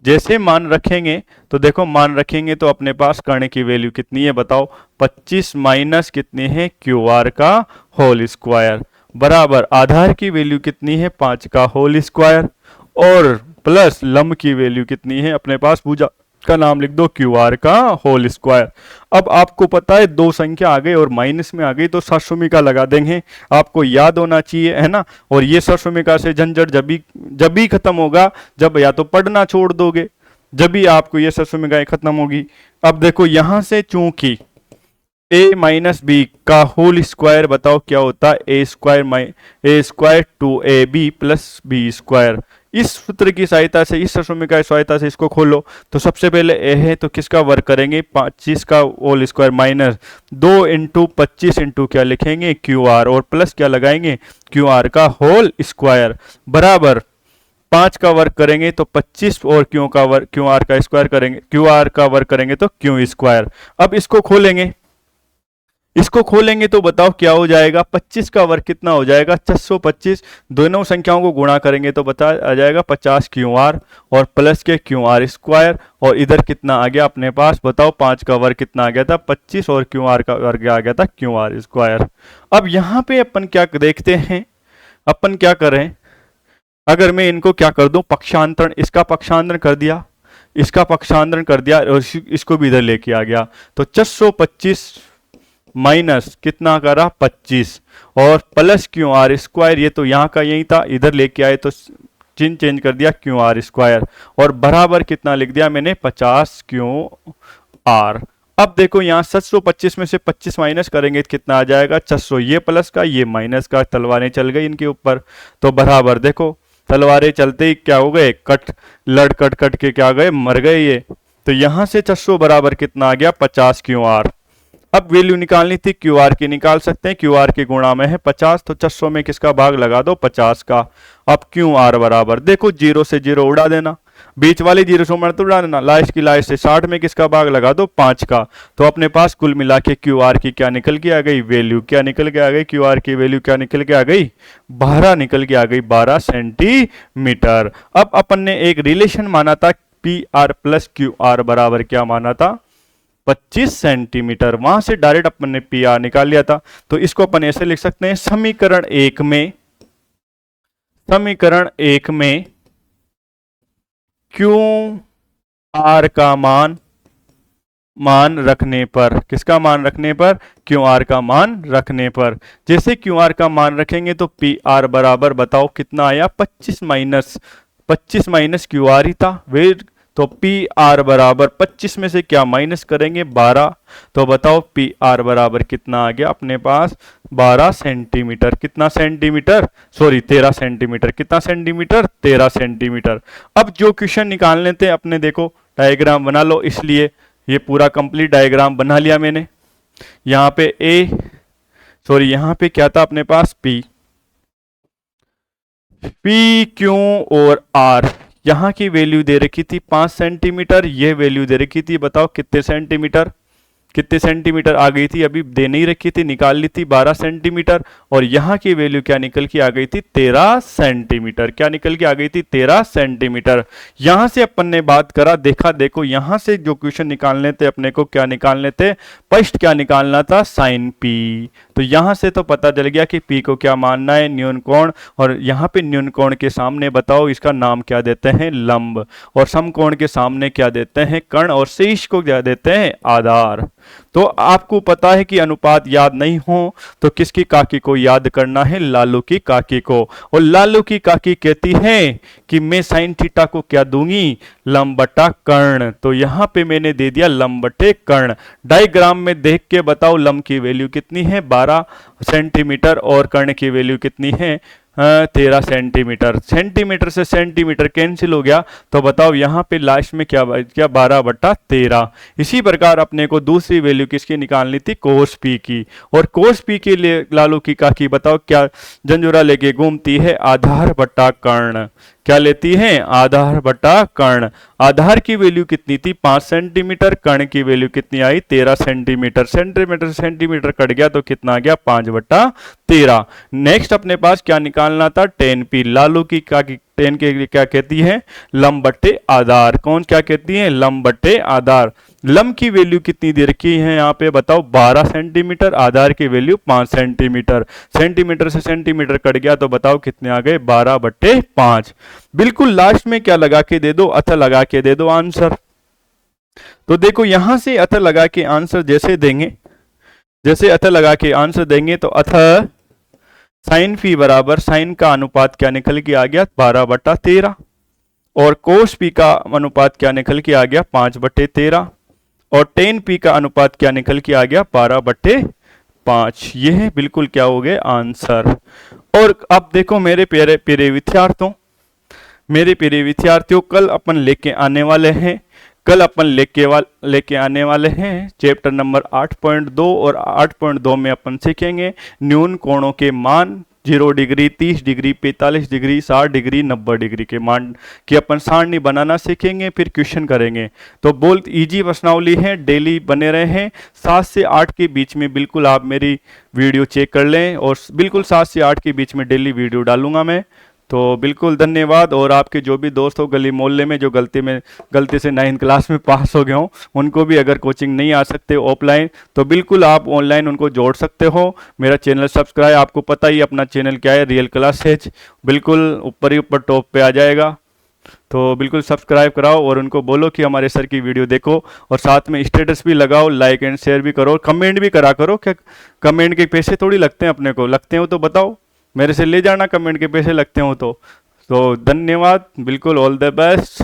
जैसे मान रखेंगे तो देखो मान रखेंगे तो अपने पास कर्ण की वैल्यू कितनी है बताओ, 25 माइनस कितनी है, क्यू आर का होल स्क्वायर, बराबर आधार की वैल्यू कितनी है, 5 का होल स्क्वायर, और प्लस लंब की वैल्यू कितनी है, अपने पास भुजा का नाम लिख दो, क्यू आर का होल स्क्वायर। अब आपको पता है दो संख्या आ गई और माइनस में आ गई तो सरसुमिका लगा देंगे, आपको याद होना चाहिए, है ना। और ये सरसुमिका से झंझट जब भी खत्म होगा, जब या तो पढ़ना छोड़ दोगे, जब भी आपको ये सरसुमिकाएं खत्म होगी। अब देखो यहां से चूंकि ए माइनस बी का होल स्क्वायर बताओ क्या होता है, A square two A B plus B square. इस सूत्र की सहायता से, इस सरसुमिका की सहायता से इसको खोलो। तो सबसे पहले ए है तो किसका वर्ग करेंगे, 25 का whole square minus 2 into 25 into क्या लिखेंगे, क्यू आर, और प्लस क्या लगाएंगे, क्यू आर का होल स्क्वायर, बराबर 5 का वर्ग करेंगे तो 25 और क्यू का वर्ग, क्यू आर का स्क्वायर करेंगे, क्यू आर का वर्ग करेंगे तो क्यू स्क्वायर। अब इसको खोलेंगे, इसको खोलेंगे तो बताओ क्या हो जाएगा, 25 का वर्ग कितना हो जाएगा, 625। दोनों संख्याओं को गुणा करेंगे तो बता आ जाएगा 50 क्यू आर और प्लस के क्यू आर स्क्वायर, और इधर कितना आ गया अपने पास बताओ, 5 का वर्ग कितना आ गया था, 25, और क्यू आर का वर्ग आ गया था क्यू आर स्क्वायर। अब यहाँ पे अपन क्या देखते हैं, अपन क्या करें, अगर मैं इनको क्या कर दूं, पक्षांतरण, इसका पक्षांतरण कर दिया, इसका पक्षांतरण कर दिया, और इसको भी इधर लेके आ गया, तो 625 माइनस कितना करा, 25, और प्लस क्यू आर स्क्वायर, ये तो यहाँ का यही था, इधर लेके आए तो चिन्ह चेंज कर दिया, क्यू आर स्क्वायर, और बराबर कितना लिख दिया मैंने, 50 क्यू आर। अब देखो यहाँ 725 में से 25 माइनस करेंगे तो कितना आ जाएगा, 600, ये प्लस का ये माइनस का, तलवारें चल गई इनके ऊपर, तो बराबर देखो तलवारें चलते ही क्या हो गए, कट कट के क्या गए, मर गए ये। तो यहां से 600 बराबर कितना आ गया, 50 क्यू आर। अब वैल्यू निकालनी थी क्यू आर की, निकाल सकते हैं। क्यू आर के गुणा में है 50, तो 600 में किसका भाग लगा दो, 50 का। अब क्यू आर बराबर देखो 0 से 0 उड़ा देना, बीच वाली 0 से मत उड़ा देना, लास्ट की लास्ट से 60 में किसका भाग लगा दो, 5 का। तो अपने पास कुल मिला के क्यू आर की क्या निकल के आ गई, वैल्यू क्या निकल के आ गई, क्यू आर की वैल्यू क्या निकल के आ गई, 12 निकल के आ गई, 12 सेंटीमीटर। अब अपन ने एक रिलेशन माना था P R plus Q R बराबर क्या माना था, 25 सेंटीमीटर। वहां से डायरेक्ट अपन ने पी आर निकाल लिया था। तो इसको अपन ऐसे लिख सकते हैं, समीकरण एक में क्यू आर का मान रखने पर, किसका मान रखने पर, क्यू आर का मान रखने पर, जैसे क्यू आर का मान रखेंगे तो पी आर बराबर बताओ कितना आया, 25 माइनस क्यू आर ही था वे। तो पी आर बराबर 25 में से क्या माइनस करेंगे, 12। तो बताओ पी आर बराबर कितना आ गया अपने पास, 12 सेंटीमीटर। कितना सेंटीमीटर, सॉरी 13 सेंटीमीटर। कितना सेंटीमीटर, 13 सेंटीमीटर। अब जो क्वेश्चन निकालने थे अपने, देखो डायग्राम बना लो, इसलिए ये पूरा कंप्लीट डायग्राम बना लिया मैंने। यहाँ पे यहाँ पे क्या था अपने पास, पी क्यू और आर। यहां की वैल्यू दे रखी थी 5 सेंटीमीटर, ये वैल्यू दे रखी थी, बताओ कितने सेंटीमीटर आ गई थी, अभी दे नहीं रखी थी, निकाल ली थी 12 सेंटीमीटर। और यहां की वैल्यू क्या निकल के आ गई थी, 13 सेंटीमीटर। क्या निकल के आ गई थी, 13 सेंटीमीटर। यहां से अपन ने बात करा, देखा, देखो यहां से जो क्वेश्चन निकालने थे अपने को, क्या निकालने थे, फर्स्ट क्या निकालना था, साइन पी। तो यहां से तो पता चल गया कि पी को क्या मानना है, न्यून कोण। और यहां पे न्यून कोण के सामने बताओ इसका नाम क्या देते हैं, लंब। और समकोण के सामने क्या देते हैं, कर्ण। और शीर्ष को क्या देते हैं, आधार। तो आपको पता है कि अनुपात याद नहीं हो तो किसकी काकी को याद करना है, लालू की काकी को। और लालू की काकी कहती है कि मैं साइन थीटा को क्या दूंगी, लंब बटा कर्ण। तो यहां पे मैंने दे दिया लंब बटे कर्ण। डायग्राम में देख के बताओ लंब की वैल्यू कितनी है, 12 सेंटीमीटर, और कर्ण की वैल्यू कितनी है, 13 सेंटीमीटर। सेंटीमीटर से सेंटीमीटर कैंसिल हो गया, तो बताओ यहां पे लास्ट में क्या 12 बटा 13। इसी प्रकार अपने को दूसरी वैल्यू किसकी निकालनी थी, कोस पी की। और कोस पी के लिए लालू की काकी बताओ क्या जंजुरा लेके घूमती है, आधार बटा कर्ण। क्या लेती है, आधार बटा कर्ण। आधार की वैल्यू कितनी थी, 5 सेंटीमीटर, कर्ण की वैल्यू कितनी आई, 13 सेंटीमीटर। सेंटीमीटर से सेंटीमीटर कट गया तो कितना आ गया, 5 बटा 13। नेक्स्ट अपने पास क्या निकालना था, टेन पी। लालू की टेन के लिए क्या कहती है, लंब बट्टे आधार। कौन क्या कहती है, लंब बट्टे आधार। लंब की वैल्यू कितनी दे रखी है यहाँ पे बताओ, 12 सेंटीमीटर, आधार की वैल्यू 5 सेंटीमीटर। सेंटीमीटर से सेंटीमीटर कट गया तो बताओ कितने आ गए, 12 बट्टे 5। बिल्कुल लास्ट में क्या लगा के दे दो, अथ लगा के दे दो आंसर। तो देखो यहां से अथ लगा के आंसर जैसे देंगे, जैसे अथ लगा के आंसर देंगे तो अथ साइन फी बराबर, साइन का अनुपात क्या निकल के आ गया, 12 बटा 13। और कोस पी का अनुपात क्या निकल के आ गया, 5 बटे 13। और टेन पी का अनुपात क्या निकल के आ गया, 12 बटे 5। यह बिल्कुल क्या हो गए आंसर। और अब देखो मेरे प्यारे प्यारे विद्यार्थियों, कल अपन लेके आने वाले हैं, लेके आने वाले हैं चैप्टर नंबर 8.2। और 8.2 में अपन सीखेंगे न्यून कोणों के मान, 0 degree, 30 degree, 45 degree, 60 degree, 90 degree के मान की अपन सारणी बनाना सीखेंगे, फिर क्वेश्चन करेंगे। तो बहुत इजी प्रश्नावली है, डेली बने रहे हैं। 7 से 8 के बीच में बिल्कुल आप मेरी वीडियो चेक कर लें, और बिल्कुल 7 से 8 के बीच में डेली वीडियो डालूंगा मैं। तो बिल्कुल धन्यवाद। और आपके जो भी दोस्त हो गली मोहल्ले में जो गलती से 9th क्लास में पास हो गए हो, उनको भी अगर कोचिंग नहीं आ सकते ऑफलाइन, तो बिल्कुल आप ऑनलाइन उनको जोड़ सकते हो। मेरा चैनल सब्सक्राइब, आपको पता ही अपना चैनल क्या है, रियल क्लासेज, बिल्कुल ऊपर ही ऊपर टॉप पे आ जाएगा। तो बिल्कुल सब्सक्राइब कराओ और उनको बोलो कि हमारे सर की वीडियो देखो, और साथ में स्टेटस भी लगाओ, लाइक एंड शेयर भी करो, कमेंट भी करा करो। क्या कमेंट के पैसे थोड़ी लगते हैं अपने को, लगते हो तो बताओ, मेरे से ले जाना कमेंट के पैसे लगते हो तो धन्यवाद, बिल्कुल ऑल द बेस्ट।